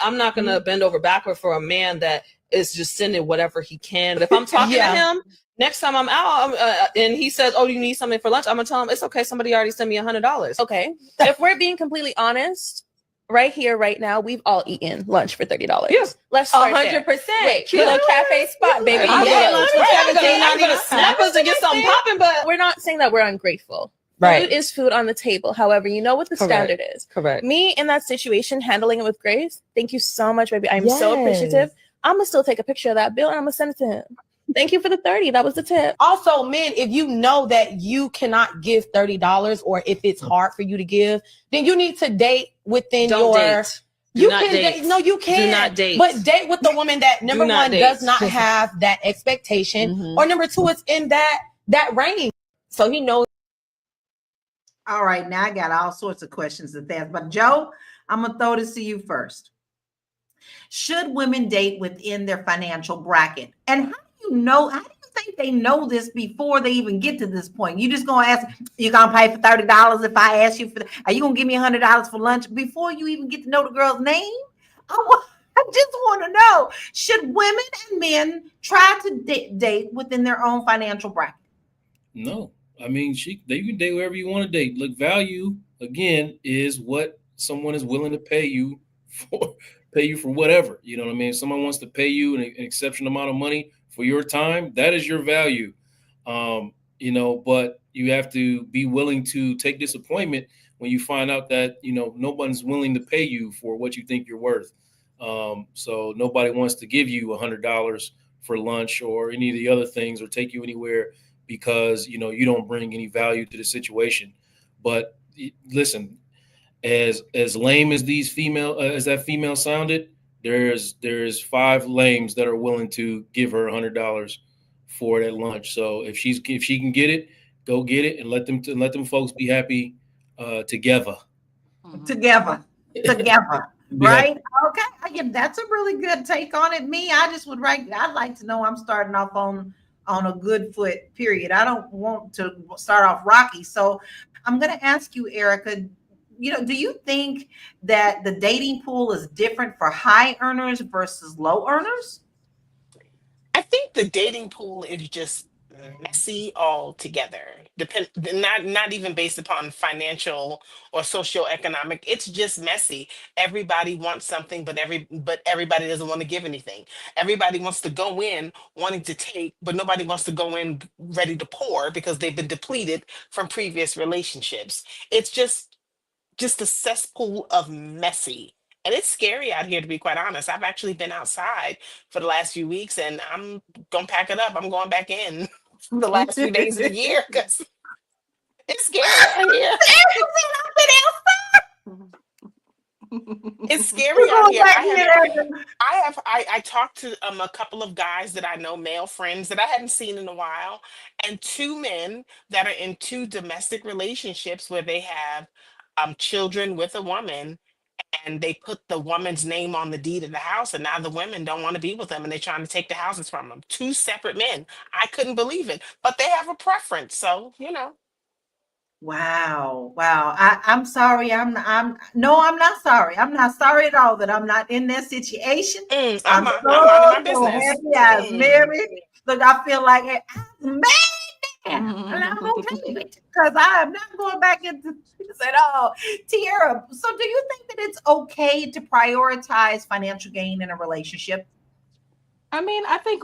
Speaker 9: I'm not going to bend over backward for a man that is just sending whatever he can. But if I'm talking to him, next time I'm out and he says, oh, you need something for lunch, I'm going to tell him, it's okay. Somebody already sent me $100.
Speaker 8: Okay. If we're being completely honest, right here, right now, we've all eaten lunch for $30.
Speaker 9: Yes.
Speaker 8: Let's start
Speaker 7: 100%.
Speaker 8: Kilo Cafe spot, baby.
Speaker 9: I get lunch for $17.
Speaker 8: I'm
Speaker 9: I'm going to snap us and get something popping, but
Speaker 8: we're not saying that we're ungrateful.
Speaker 9: Right.
Speaker 8: Food is food on the table. However, you know what the standard is.
Speaker 9: Correct.
Speaker 8: Me in that situation, handling it with grace. Thank you so much, baby. I'm so appreciative. I'm going to still take a picture of that bill and I'm going to send it to him. Thank you for the 30. That was the tip.
Speaker 3: Also, men, if you know that you cannot give $30 or if it's hard for you to give, then you need to date
Speaker 8: within
Speaker 9: Don't
Speaker 8: your
Speaker 9: date. Do
Speaker 8: you
Speaker 9: not
Speaker 8: can
Speaker 9: date.
Speaker 8: date. No, you can.
Speaker 9: Do not date.
Speaker 8: But date with the woman that number
Speaker 9: not
Speaker 8: one
Speaker 9: date.
Speaker 8: does not have that expectation,
Speaker 9: Mhm.
Speaker 8: or number two, it's in that range. So he knows.
Speaker 1: All right, now I got all sorts of questions to ask. But Joe, I'm gonna throw this to you first. Should women date within their financial bracket? And how do you know? How do you think they know this before they even get to this point? You just gonna ask, you gonna pay for $30 if I ask you for are you gonna give me $100 for lunch before you even get to know the girl's name? I just want to know, should women and men try to date within their own financial bracket?
Speaker 5: No, I mean, you can date wherever you want to date. Look, value again is what someone is willing to for, pay you for whatever. You know what I mean? If someone wants to pay you an exceptional amount of money for your time, that is your value. But you have to be willing to take disappointment when you find out that no one's willing to pay you for what you think you're worth. So nobody wants to give you $100 for lunch or any of the other things, or take you anywhere because you don't bring any value to the situation. But listen, as lame as that female sounded, there's 5 lames that are willing to give her $100 for that lunch. So if she can get it, go get it, and let them folks be happy together.
Speaker 1: Together. Right? Okay. Yeah, that's a really good take on it. I'd like to know I'm starting off on a good foot, period. I don't want to start off rocky. So I'm going to ask you, Erica, do you think that the dating pool is different for high earners versus low earners?
Speaker 4: I think the dating pool is just messy altogether. Not even based upon financial or socioeconomic. It's just messy. Everybody wants something, but everybody doesn't want to give anything. Everybody wants to go in wanting to take, but nobody wants to go in ready to pour because they've been depleted from previous relationships. It's just a cesspool of messy. And it's scary out here, to be quite honest. I've actually been outside for the last few weeks, and I'm gonna pack it up. I'm going back in the last few days of the year because it's scary out here. It's scary out here. I talked to a couple of guys that I know, male friends that I hadn't seen in a while, and 2 men that are in 2 domestic relationships where they have children with a woman, and they put the woman's name on the deed of the house, and now the women don't want to be with them, and they're trying to take the houses from them. 2 separate men. I couldn't believe it, but they have a preference, so
Speaker 1: Wow. I'm sorry. I'm not sorry. I'm not sorry at all that I'm not in that situation.
Speaker 4: I'm
Speaker 1: so
Speaker 4: minding my business.
Speaker 1: happy I was married. Look, I feel like I'm mad, and I'm gonna take it because I am not going back into this at all. Tiara, so do you think that it's okay to prioritize financial gain in a relationship?
Speaker 3: I mean, I think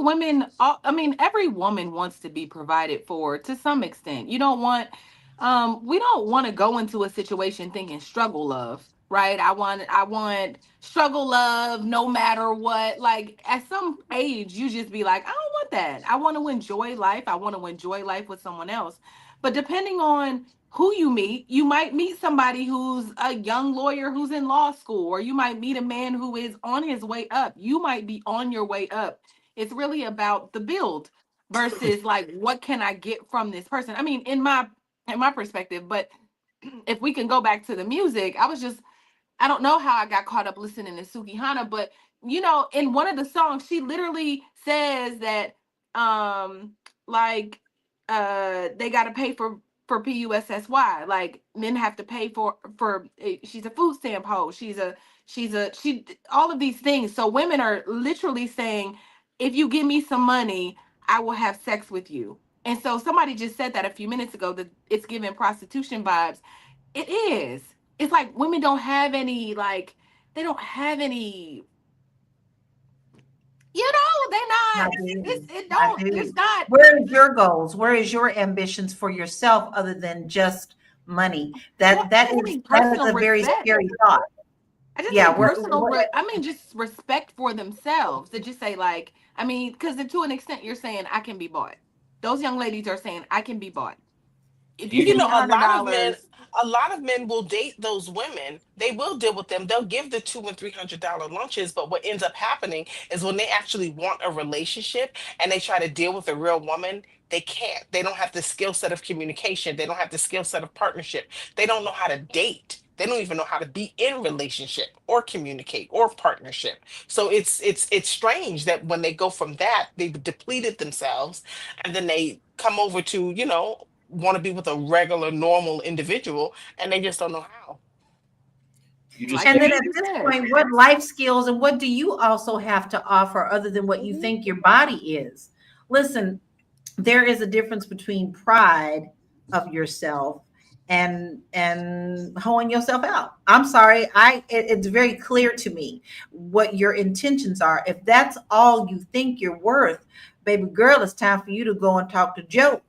Speaker 3: every woman wants to be provided for to some extent. We don't want to go into a situation thinking struggle love, right? I want struggle love no matter what. Like at some age, you just be like, I don't want that. I want to enjoy life. I want to enjoy life with someone else. But depending on who you might meet somebody who's a young lawyer who's in law school, or you might meet a man who is on his way up. You might be on your way up. It's really about the build versus like what can I get from this person. I mean, in my perspective, but if we can go back to the music, I don't know how I got caught up listening to Suki Hana, but in one of the songs, she literally says that like they gotta pay for PUSSY. Like men have to pay for she's a food stamp hoe. She all of these things. So women are literally saying, if you give me some money, I will have sex with you. And so somebody just said that a few minutes ago, that it's giving prostitution vibes. It is. It's like women don't have any, like, they don't have any, they're
Speaker 1: I
Speaker 3: not,
Speaker 1: do.
Speaker 3: it
Speaker 1: I
Speaker 3: don't,
Speaker 1: do.
Speaker 3: there's not.
Speaker 1: Where is your goals? Where is your ambitions for yourself other than just money?
Speaker 3: Well,
Speaker 1: That
Speaker 3: I
Speaker 1: is
Speaker 3: mean,
Speaker 1: that is
Speaker 3: personal
Speaker 1: a very
Speaker 3: respect.
Speaker 1: scary thought.
Speaker 3: I just
Speaker 1: Yeah,
Speaker 3: think just respect for themselves. To just say, like, I mean, because to an extent, you're saying I can be bought. Those young ladies are saying I can be bought. If you give me
Speaker 4: A lot of men,
Speaker 3: $100.
Speaker 4: A lot of men will date those women. They will deal with them. They'll give the $200 and $300 lunches, but what ends up happening is when they actually want a relationship and they try to deal with a real woman, they can't. They don't have the skill set of communication. They don't have the skill set of partnership. They don't know how to date. They don't even know how to be in relationship or communicate or partnership. So it's strange that when they go from that, they've depleted themselves, and then they come over to, want to be with a regular, normal individual, and they just don't know how.
Speaker 5: You just
Speaker 3: Like
Speaker 1: And
Speaker 5: got
Speaker 1: then
Speaker 3: you
Speaker 1: at
Speaker 3: just
Speaker 1: this
Speaker 3: said.
Speaker 1: point, what life skills and what do you also have to offer other than what you think your body is? Listen, there is a difference between pride of yourself and hoeing yourself out. I'm sorry, it's very clear to me what your intentions are. If that's all you think you're worth, baby girl, it's time for you to go and talk to Joe.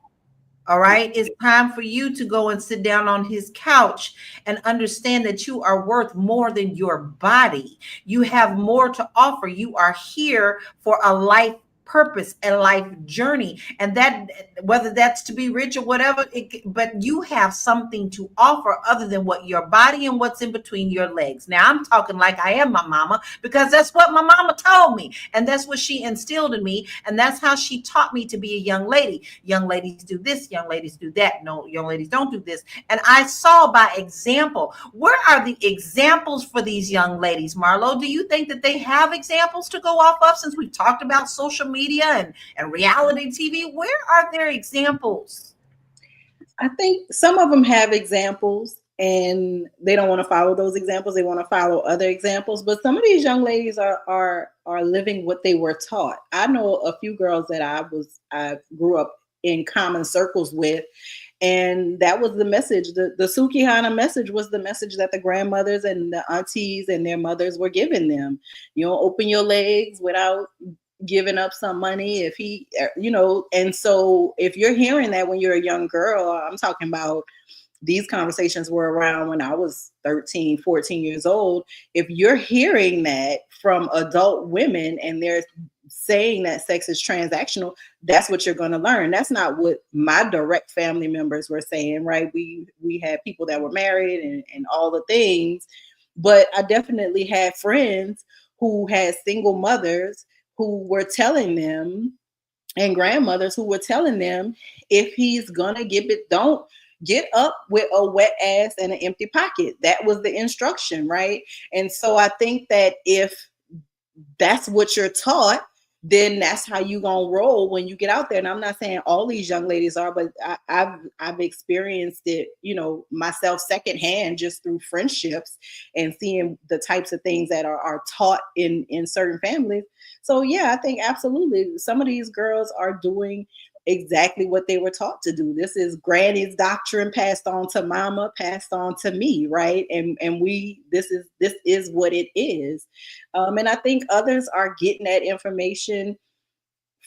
Speaker 1: All right. It's time for you to go and sit down on his couch and understand that you are worth more than your body. You have more to offer. You are here for a life purpose, a life journey. And that, whether that's to be rich or whatever, but you have something to offer other than what your body and what's in between your legs. Now, I'm talking like I am my mama because that's what my mama told me. And that's what she instilled in me. And that's how she taught me to be a young lady. Young ladies do this, young ladies do that. No, young ladies don't do this. And I saw by example. Where are the examples for these young ladies, Marlo? Do you think that they have examples to go off of since we've talked about social media and reality TV? Where are their examples?
Speaker 6: I think some of them have examples and they don't want to follow those examples. They want to follow other examples. But some of these young ladies are living what they were taught. I know a few girls that I grew up in common circles with, and that was the message. The Sukihana message was the message that the grandmothers and the aunties and their mothers were giving them. You know, open your legs without giving up some money. If he, and so if you're hearing that when you're a young girl, I'm talking about these conversations were around when I was 13, 14 years old. If you're hearing that from adult women and they're saying that sex is transactional, that's what you're going to learn. That's not what my direct family members were saying, right? We had people that were married and all the things, but I definitely had friends who had single mothers who were telling them, and grandmothers who were telling them, if he's gonna give it, don't get up with a wet ass and an empty pocket. That was the instruction, right? And so I think that if that's what you're taught, then that's how you gonna roll when you get out there. And I'm not saying all these young ladies are, but I've experienced it, myself secondhand, just through friendships and seeing the types of things that are taught in certain families. So yeah, I think absolutely some of these girls are doing exactly what they were taught to do. This is granny's doctrine passed on to mama, passed on to me, right? And this is what it is. And I think others are getting that information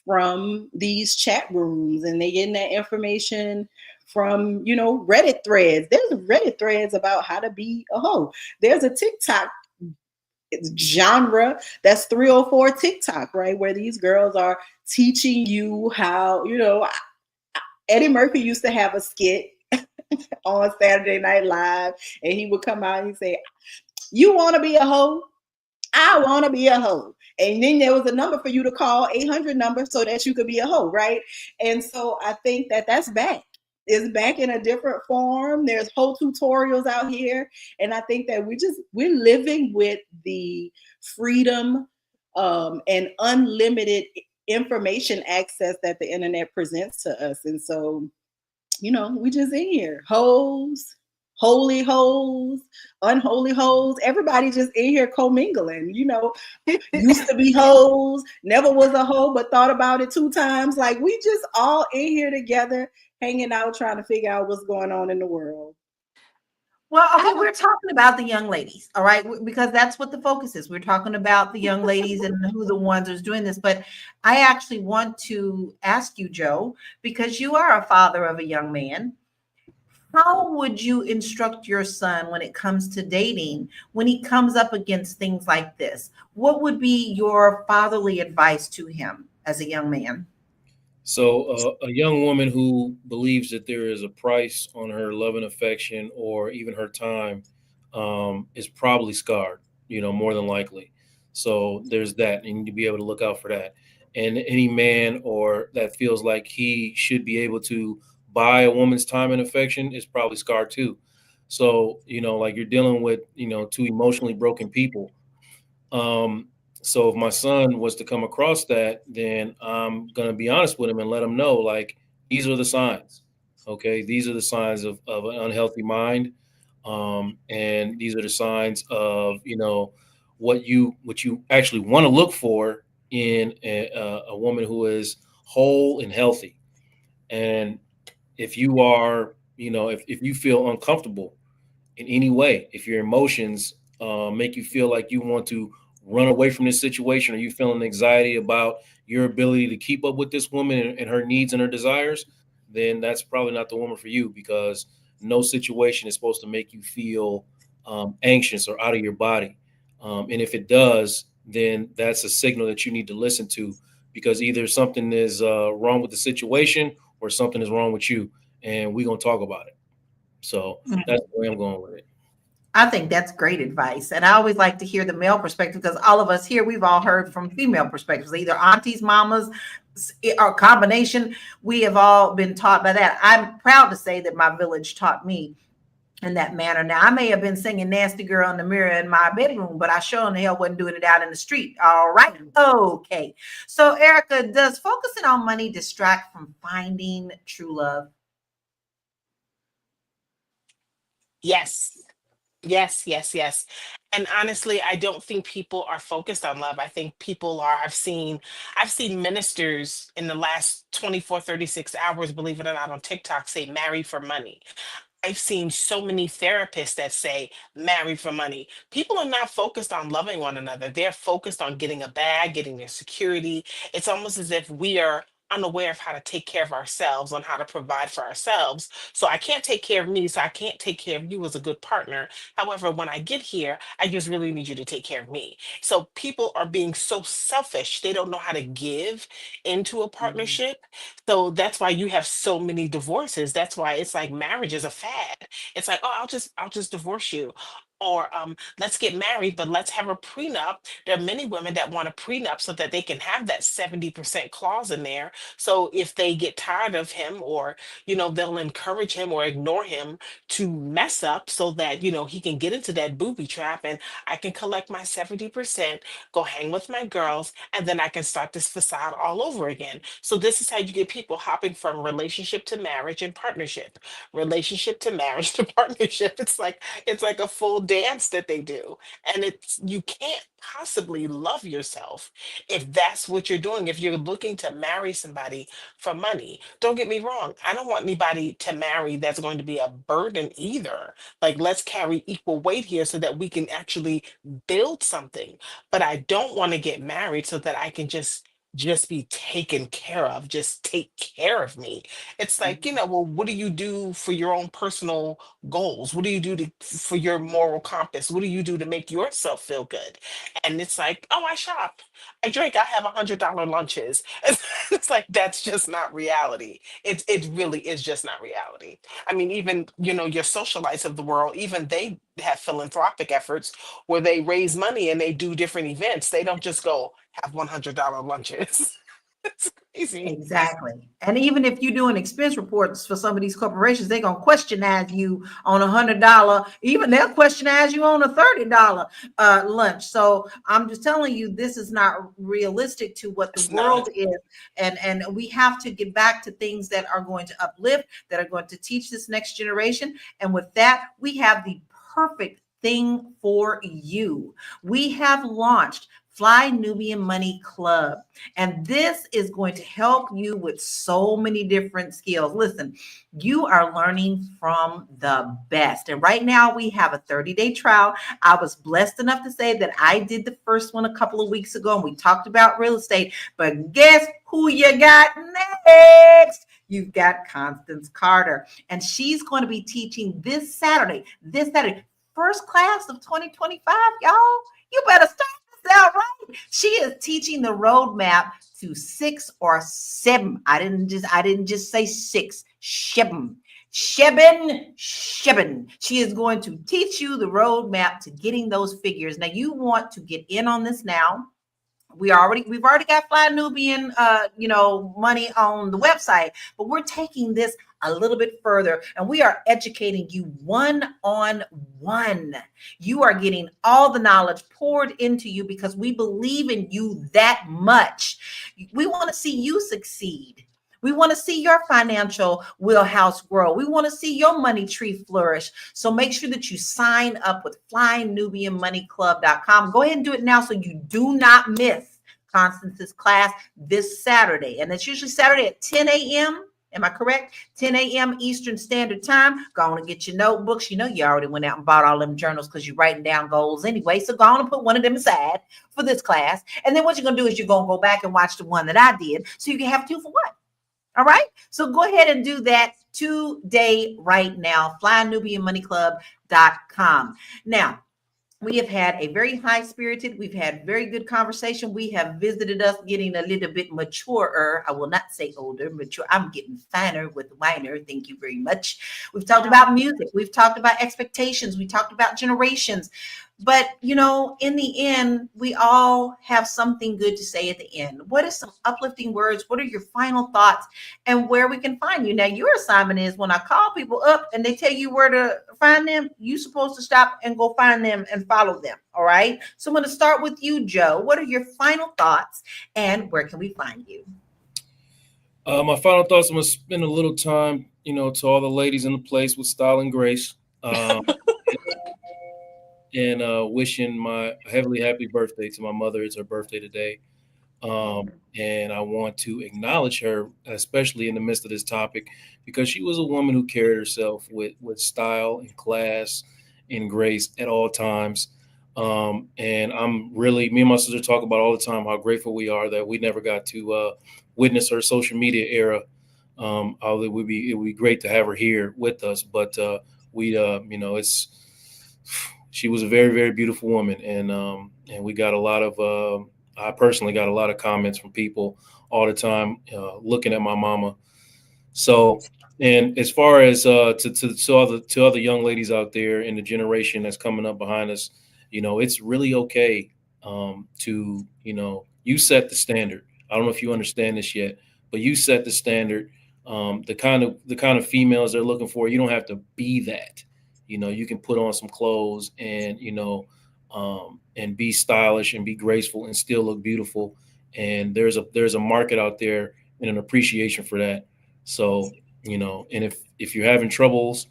Speaker 6: from these chat rooms, and they getting that information from Reddit threads. There's Reddit threads about how to be a hoe. There's a TikTok genre that's 304 TikTok, right, where these girls are teaching you how, Eddie Murphy used to have a skit on Saturday Night Live, and he would come out and he'd say, you want to be a hoe? I want to be a hoe. And then there was a number for you to call, 800 number, so that you could be a hoe, right? And so I think that that's back. It's back in a different form. There's whole tutorials out here. And I think that we're living with the freedom and unlimited information access that the internet presents to us. And so, we just in here. Hoes, holy hoes, unholy hoes. Everybody just in here commingling, used to be hoes, never was a hoe, but thought about it 2 times. Like, we just all in here together, hanging out, trying to figure out what's going on in the world.
Speaker 1: Well, okay, we're talking about the young ladies, all right, because that's what the focus is. We're talking about the young ladies and who the ones who's doing this. But I actually want to ask you, Joe, because you are a father of a young man. How would you instruct your son when it comes to dating, when he comes up against things like this? What would be your fatherly advice to him as a young man?
Speaker 5: So, a young woman who believes that there is a price on her love and affection or even her time is probably scarred, more than likely. So, there's that. And you need to be able to look out for that. And any man or that feels like he should be able to buy a woman's time and affection is probably scarred too. So, like you're dealing with, two emotionally broken people. Um, so if my son was to come across that, then I'm gonna be honest with him and let him know, like, these are the signs. Okay, these are the signs of an unhealthy mind, and these are the signs of what you actually want to look for in a woman who is whole and healthy. And if you are, if you feel uncomfortable in any way, if your emotions make you feel like you want to run away from this situation, or you feeling anxiety about your ability to keep up with this woman and her needs and her desires, then that's probably not the woman for you, because no situation is supposed to make you feel anxious or out of your body. And if it does, then that's a signal that you need to listen to, because either something is wrong with the situation or something is wrong with you, and we're going to talk about it. So that's the way I'm going with it.
Speaker 1: I think that's great advice. And I always like to hear the male perspective, because all of us here, we've all heard from female perspectives, either aunties, mamas, or combination. We have all been taught by that. I'm proud to say that my village taught me in that manner. Now, I may have been singing Nasty Girl in the mirror in my bedroom, but I sure in the hell wasn't doing it out in the street. All right. Okay. So, Erica, does focusing on money distract from finding true love?
Speaker 4: Yes. Yes, yes, yes. And honestly, I don't think people are focused on love. I think people are, I've seen ministers in the last 24, 36 hours, believe it or not, on TikTok say marry for money. I've seen so many therapists that say marry for money. People are not focused on loving one another. They're focused on getting a bag, getting their security. It's almost as if we are unaware of how to take care of ourselves, on how to provide for ourselves. So I can't take care of me, so I can't take care of you as a good partner. However, when I get here, I just really need you to take care of me. So people are being so selfish. They don't know how to give into a
Speaker 1: Mhm.
Speaker 4: partnership. So that's why you have so many divorces. That's why it's like marriage is a fad. It's like, oh, I'll just divorce you. Or let's get married, but let's have a prenup. There are many women that want a prenup so that they can have that 70% clause in there. So if they get tired of him, or, they'll encourage him or ignore him to mess up so that, he can get into that booby trap, and I can collect my 70%, go hang with my girls, and then I can start this facade all over again. So this is how you get people hopping from relationship to marriage and partnership, relationship to marriage to partnership. It's like a full dance that they do. And you can't possibly love yourself if that's what you're doing. If you're looking to marry somebody for money, don't get me wrong. I don't want anybody to marry that's going to be a burden either. Like, let's carry equal weight here so that we can actually build something. But I don't want to get married so that I can just be taken care of, just take care of me. It's like, well, what do you do for your own personal goals? What do you do for your moral compass? What do you do to make yourself feel good? And it's like, oh, I shop, I drink, I have $100 lunches. It's like, that's just not reality. It really is just not reality. I mean, even, your socialites of the world, even they have philanthropic efforts where they raise money and they do different events. They don't just go have $100 lunches. It's crazy.
Speaker 1: Exactly. And even if you're doing expense reports for some of these corporations, they're gonna questionize you on $100. Even they'll questionize you on a $30 lunch. So I'm just telling you, this is not realistic to what the
Speaker 4: It's not.
Speaker 1: world is. And we have to get back to things that are going to uplift, that are going to teach this next generation. And with that, we have the perfect thing for you. We have launched Fly Nubian Money Club. And this is going to help you with so many different skills. Listen, you are learning from the best. And right now we have a 30-day trial. I was blessed enough to say that I did the first one a couple of weeks ago, and we talked about real estate. But guess who you got next? You've got Constance Carter. And she's going to be teaching this Saturday, first class of 2025, y'all. You better start that right? She is teaching the roadmap to 6 or 7. I didn't just say 6. Seven. Sheben. She is going to teach you the roadmap to getting those figures. Now, you want to get in on this now. We've already got Fly Nubian money on the website, but we're taking this a little bit further, and we are educating you one on one. You are getting all the knowledge poured into you because we believe in you that much. We want to see you succeed. We want to see your financial wheelhouse grow. We want to see your money tree flourish. So make sure that you sign up with flynubianmoneyclub.com. Go ahead and do it now so you do not miss Constance's class this Saturday. And it's usually Saturday at 10 a.m. Am I correct? 10 a.m. Eastern Standard Time. Go on and get your notebooks. You know you already went out and bought all them journals because you're writing down goals anyway. So go on and put one of them aside for this class. And then what you're going to do is you're going to go back and watch the one that I did so you can have 2 for 1. All right. So go ahead and do that today, right now. flynubianmoneyclub.com. Now, we have had a very high-spirited, we've had very good conversation. We have visited us getting a little bit maturer. I will not say older, mature. I'm getting finer with whiner. Thank you very much. We've talked about music. We've talked about expectations. We talked about generations. But, in the end, we all have something good to say at the end. What are some uplifting words? What are your final thoughts and where we can find you? Now, your assignment is when I call people up and they tell you where to find them, you're supposed to stop and go find them and follow them. All right. So I'm going to start with you, Joe. What are your final thoughts and where can we find you?
Speaker 5: My final thoughts, I'm going to spend a little time, to all the ladies in the place with style and grace. And wishing my heavily happy birthday to my mother. It's her birthday today. And I want to acknowledge her, especially in the midst of this topic, because she was a woman who carried herself with style and class and grace at all times. And me and my sister talk about all the time how grateful we are that we never got to witness her social media era. Although it would be great to have her here with us, but she was a very, very beautiful woman, and we got a lot of. I personally got a lot of comments from people all the time looking at my mama. So, and as far as to other young ladies out there in the generation that's coming up behind us, it's really okay to you set the standard. I don't know if you understand this yet, but you set the standard. The kind of females they're looking for. You don't have to be that. You can put on some clothes and, and be stylish and be graceful and still look beautiful. And there's a market out there and an appreciation for that. So, and if you're having troubles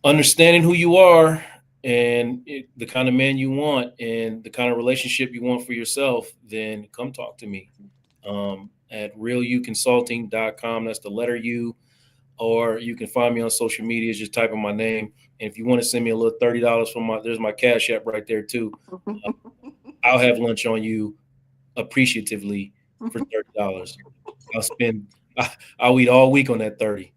Speaker 5: understanding who you are and the kind of man you want and the kind of relationship you want for yourself, then come talk to me at realuconsulting.com. That's the letter U. Or you can find me on social media, just type in my name. And if you want to send me a little $30 there's my Cash App right there too. I'll have lunch on you appreciatively for $30. I'll eat all week on that 30.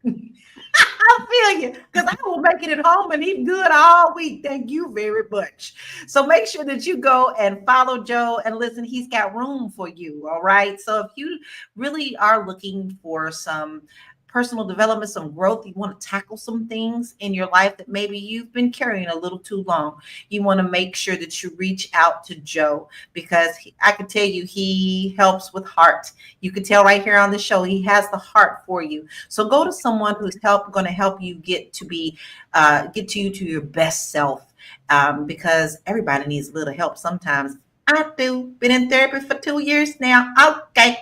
Speaker 1: I feel you, because I will make it at home and eat good all week. Thank you very much. So make sure that you go and follow Joe and listen, he's got room for you. All right. So if you really are looking for some personal development, some growth, you want to tackle some things in your life that maybe you've been carrying a little too long, you want to make sure that you reach out to Joe, because I can tell you he helps with heart. You can tell right here on the show, he has the heart for you. So go to someone who's going to help you get to your best self, because everybody needs a little help sometimes. I do. Been in therapy for 2 years now. Okay.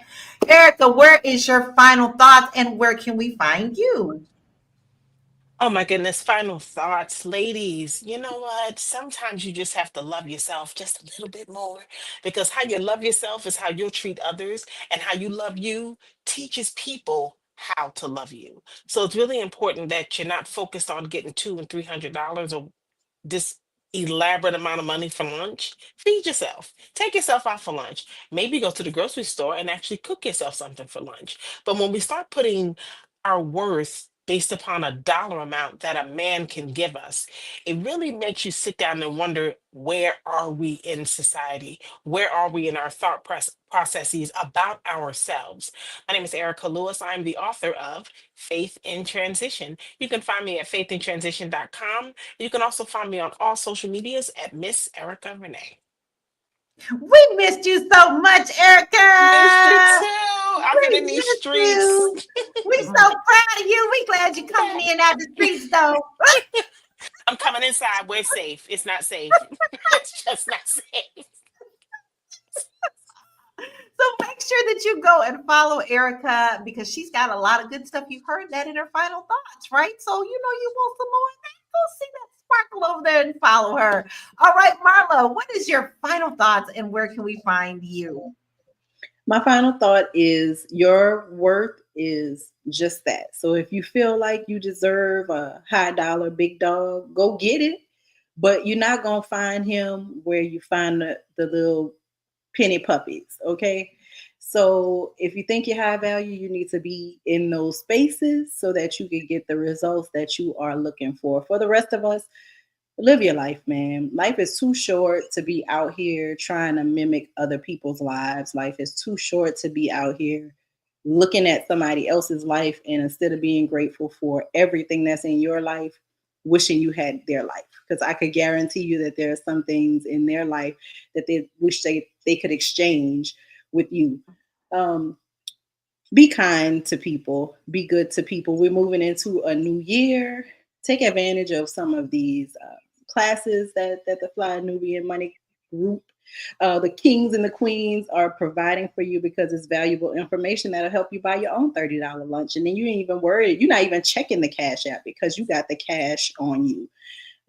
Speaker 1: Erica, where is your final thoughts and where can we find you?
Speaker 4: Oh my goodness, final thoughts, ladies. You know what? Sometimes you just have to love yourself just a little bit more, because how you love yourself is how you'll treat others, and how you love you teaches people how to love you. So it's really important that you're not focused on getting $200 and $300 or this elaborate amount of money for lunch. Feed yourself. Take yourself out for lunch. Maybe go to the grocery store and actually cook yourself something for lunch. But when we start putting our worth based upon a dollar amount that a man can give us, it really makes you sit down and wonder, where are we in society? Where are we in our processes about ourselves? My name is Erica Lewis. I'm the author of Faith in Transition. You can find me at faithinTransition.com. You can also find me on all social medias at Miss Erica Renee.
Speaker 1: We missed you so much,
Speaker 4: Missed you
Speaker 1: Erica.
Speaker 4: too. I've been
Speaker 1: We
Speaker 4: in these
Speaker 1: missed
Speaker 4: streets.
Speaker 1: you. We so proud of you. We glad you're coming in out the streets, though.
Speaker 4: I'm coming inside where it's safe. It's not safe. It's just not safe.
Speaker 1: So make sure that you go and follow Erica because she's got a lot of good stuff. You heard that in her final thoughts, right? So you know you want some more of that. Go see that sparkle over there and follow her. All right, Marlo, what is your final thoughts and where can we find you?
Speaker 6: My final thought is your worth is just that. So if you feel like you deserve a high dollar big dog, go get it. But you're not going to find him where you find the little penny puppies. Okay. So if you think you're high value, you need to be in those spaces so that you can get the results that you are looking for. For the rest of us, live your life, man. Life is too short to be out here trying to mimic other people's lives. Life is too short to be out here looking at somebody else's life and instead of being grateful for everything that's in your life, wishing you had their life. Because I could guarantee you that there are some things in their life that they wish they could exchange with you. Be kind to people. Be good to people. We're moving into a new year. Take advantage of some of these classes that the Fly Nubian Money group, the kings and the queens are providing for you because it's valuable information that'll help you buy your own $30 lunch. And then you ain't even worried. You're not even checking the Cash App because you got the cash on you.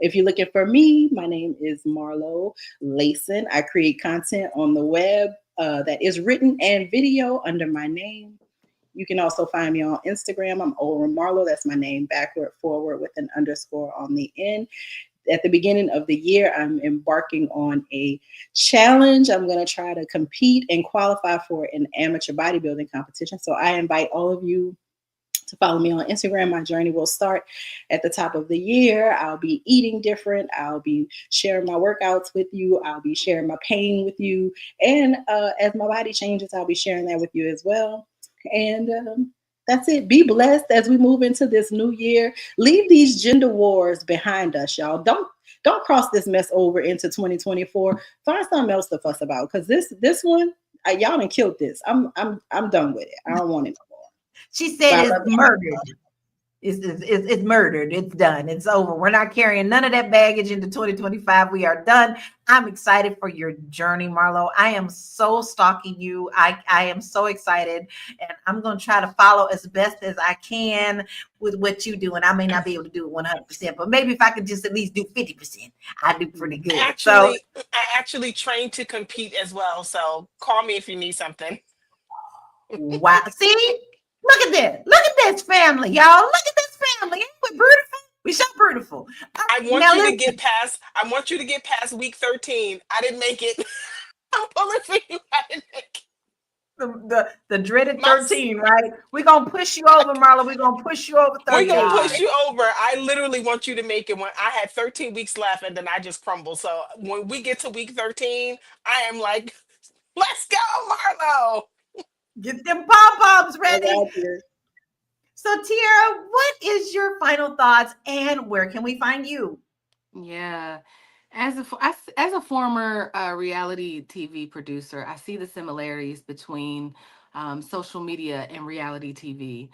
Speaker 6: If you're looking for me, my name is Marlo Layson. I create content on the web that is written and video under my name. You can also find me on Instagram. I'm Ora Marlo. That's my name, backward, forward with an underscore on the end. At the beginning of the year, I'm embarking on a challenge. I'm going to try to compete and qualify for an amateur bodybuilding competition. So I invite all of you to follow me on Instagram. My journey will start at the top of the year. I'll be eating different. I'll be sharing my workouts with you. I'll be sharing my pain with you. And as my body changes, I'll be sharing that with you as well. And that's it. Be blessed as we move into this new year. Leave these gender wars behind us, y'all. Don't cross this mess over into 2024. Find something else to fuss about because this one, y'all done killed this. I'm done with it. I don't want it no more.
Speaker 1: She said it's murdered. It's murdered. It's done. It's over. We're not carrying none of that baggage into 2025. We are done. I'm excited for your journey, Marlo. I am so stalking you. I am so excited. And I'm going to try to follow as best as I can with what you do. And I may not be able to do it 100%, but maybe if I could just at least do 50%, I do pretty good.
Speaker 4: I actually trained to compete as well. So call me if you need something.
Speaker 1: Wow. See? Look at this. Look at this family, y'all. Look at this family. Ain't we beautiful? We so beautiful.
Speaker 4: I want you to get past week 13. I didn't make it. I'm pulling for you. I didn't make
Speaker 1: it. The dreaded 13, right? We're going to push you over, Marla. We're going to push you over 13.
Speaker 4: We're going to push you over. I literally want you to make it when I had 13 weeks left and then I just crumbled. So when we get to week 13, I am like, let's go, Marlo.
Speaker 1: Get them pom-poms ready. So, Tiara, what is your final thoughts and where can we find you?
Speaker 3: Yeah. As a former reality TV producer, I see the similarities between social media and reality TV.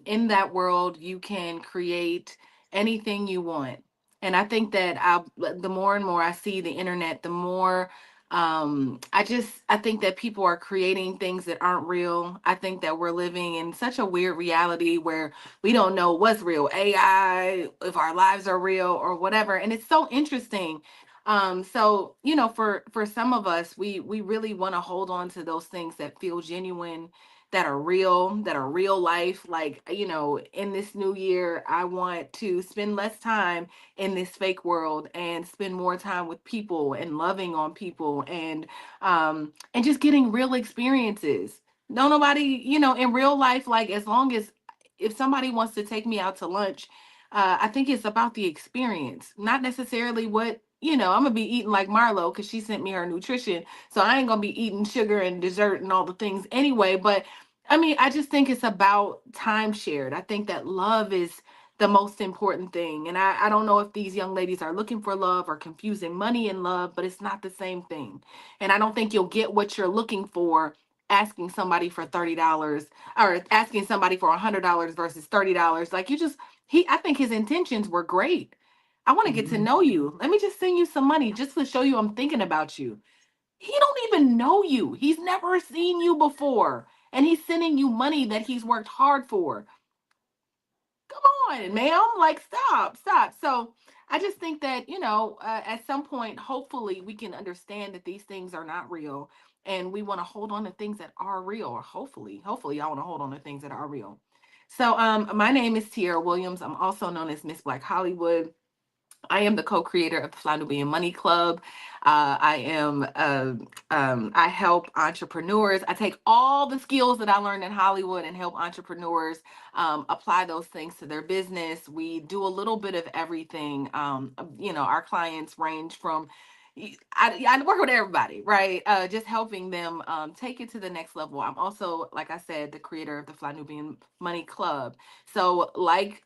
Speaker 3: In that world, you can create anything you want. And I think that the more and more I see the internet, the more I think that people are creating things that aren't real. I think that we're living in such a weird reality where we don't know what's real, AI, if our lives are real or whatever. And it's so interesting. So for some of us, we really want to hold on to those things that feel genuine, that are real life. Like, in this new year, I want to spend less time in this fake world and spend more time with people and loving on people and just getting real experiences. No, nobody, in real life, like, as long as if somebody wants to take me out to lunch, I think it's about the experience, not necessarily what, I'm gonna be eating like Marlo because she sent me her nutrition. So I ain't gonna be eating sugar and dessert and all the things anyway. But I mean, I just think it's about time shared. I think that love is the most important thing. And I don't know if these young ladies are looking for love or confusing money and love, but it's not the same thing. And I don't think you'll get what you're looking for asking somebody for $30 or asking somebody for $100 versus $30. Like I think his intentions were great. I want to get to know you. Let me just send you some money just to show you I'm thinking about you. He don't even know you. He's never seen you before. And he's sending you money that he's worked hard for. Come on, ma'am. Like, stop. So I just think that, at some point, hopefully we can understand that these things are not real. And we want to hold on to things that are real. Or hopefully I want to hold on to things that are real. So my name is Tiara Williams. I'm also known as Miss Black Hollywood. I am the co-creator of the Fly Nubian Money Club. I help entrepreneurs. I take all the skills that I learned in Hollywood and help entrepreneurs apply those things to their business. We do a little bit of everything. Our clients range from, I work with everybody, right? Just helping them take it to the next level. I'm also, like I said, the creator of the Fly Nubian Money Club. So like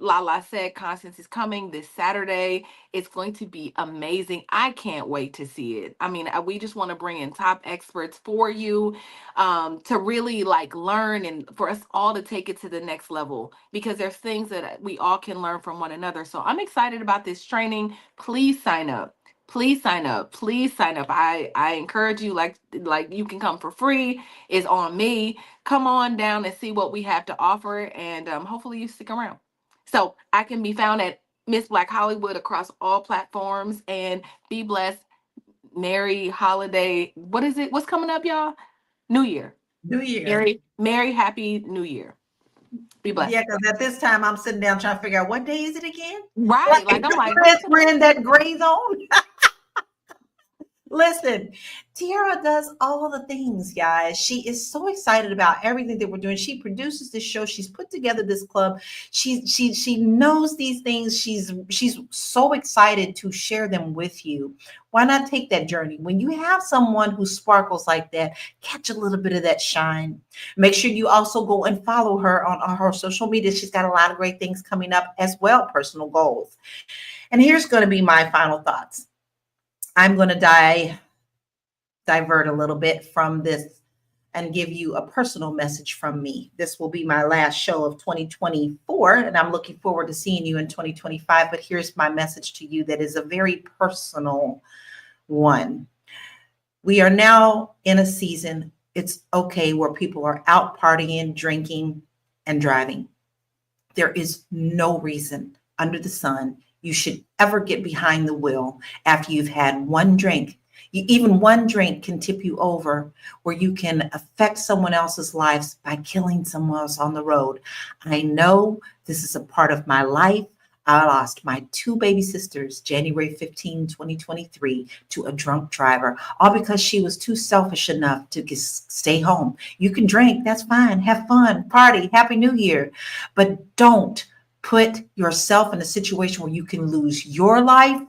Speaker 3: Lala said, Constance is coming this Saturday. It's going to be amazing. I can't wait to see it. I mean, we just want to bring in top experts for you to really like learn and for us all to take it to the next level because there's things that we all can learn from one another. So I'm excited about this training. Please sign up. Please sign up. Please sign up. I encourage you, like you can come for free. It's on me. Come on down and see what we have to offer, and hopefully you stick around. So I can be found at Miss Black Hollywood across all platforms, and be blessed. Merry holiday. What is it? What's coming up, y'all? New Year.
Speaker 1: New Year.
Speaker 3: Merry happy New Year. Be blessed.
Speaker 1: Yeah, because at this time I'm sitting down trying to figure out what day is it again?
Speaker 3: Right. Like I'm like,
Speaker 1: we're in that gray zone. Listen, Tiara does all the things, guys. She is so excited about everything that we're doing. She produces this show. She's put together this club. She knows these things. She's so excited to share them with you. Why not take that journey? When you have someone who sparkles like that, catch a little bit of that shine. Make sure you also go and follow her on her social media. She's got a lot of great things coming up as well, personal goals. And here's going to be my final thoughts. I'm going to divert a little bit from this and give you a personal message from me. This will be my last show of 2024, and I'm looking forward to seeing you in 2025. But here's my message to you that is a very personal one. We are now in a season, it's okay, where people are out partying, drinking, and driving. There is no reason under the sun you should ever get behind the wheel after you've had one drink. Even one drink can tip you over where you can affect someone else's lives by killing someone else on the road. I know this is a part of my life. I lost my two baby sisters, January 15, 2023, to a drunk driver, all because she was too selfish enough to just stay home. You can drink, that's fine. Have fun, party, Happy New Year. But don't put yourself in a situation where you can lose your life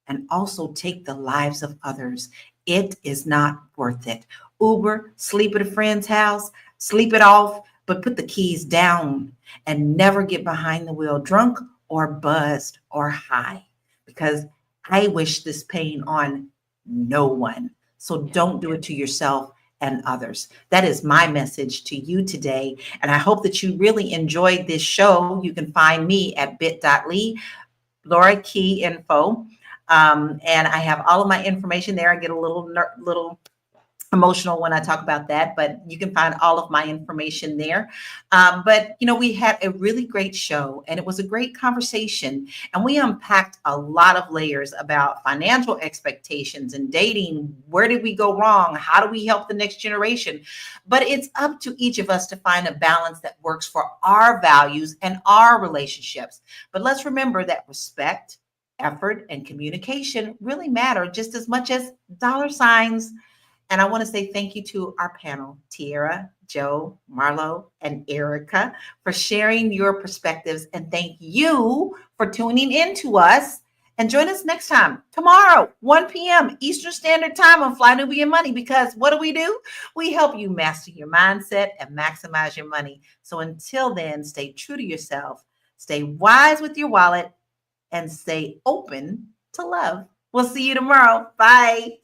Speaker 1: and also take the lives of others. It is not worth it. Uber, sleep at a friend's house, sleep it off, but put the keys down and never get behind the wheel drunk or buzzed or high, because I wish this pain on no one. So don't do it to yourself and others. That is my message to you today. And I hope that you really enjoyed this show. You can find me at bit.ly, Laura Key Info. And I have all of my information there. I get a little emotional when I talk about that, but you can find all of my information there. But we had a really great show, and it was a great conversation, and we unpacked a lot of layers about financial expectations and dating. Where did we go wrong? How do we help the next generation? But it's up to each of us to find a balance that works for our values and our relationships. But let's remember that respect, effort, and communication really matter just as much as dollar signs And I want to say thank you to our panel, Tiara, Joe, Marlo, and Erica, for sharing your perspectives. And thank you for tuning in to us. And join us next time, tomorrow, 1 p.m. Eastern Standard Time on Fly Nubian Money, because what do? We help you master your mindset and maximize your money. So until then, stay true to yourself, stay wise with your wallet, and stay open to love. We'll see you tomorrow. Bye.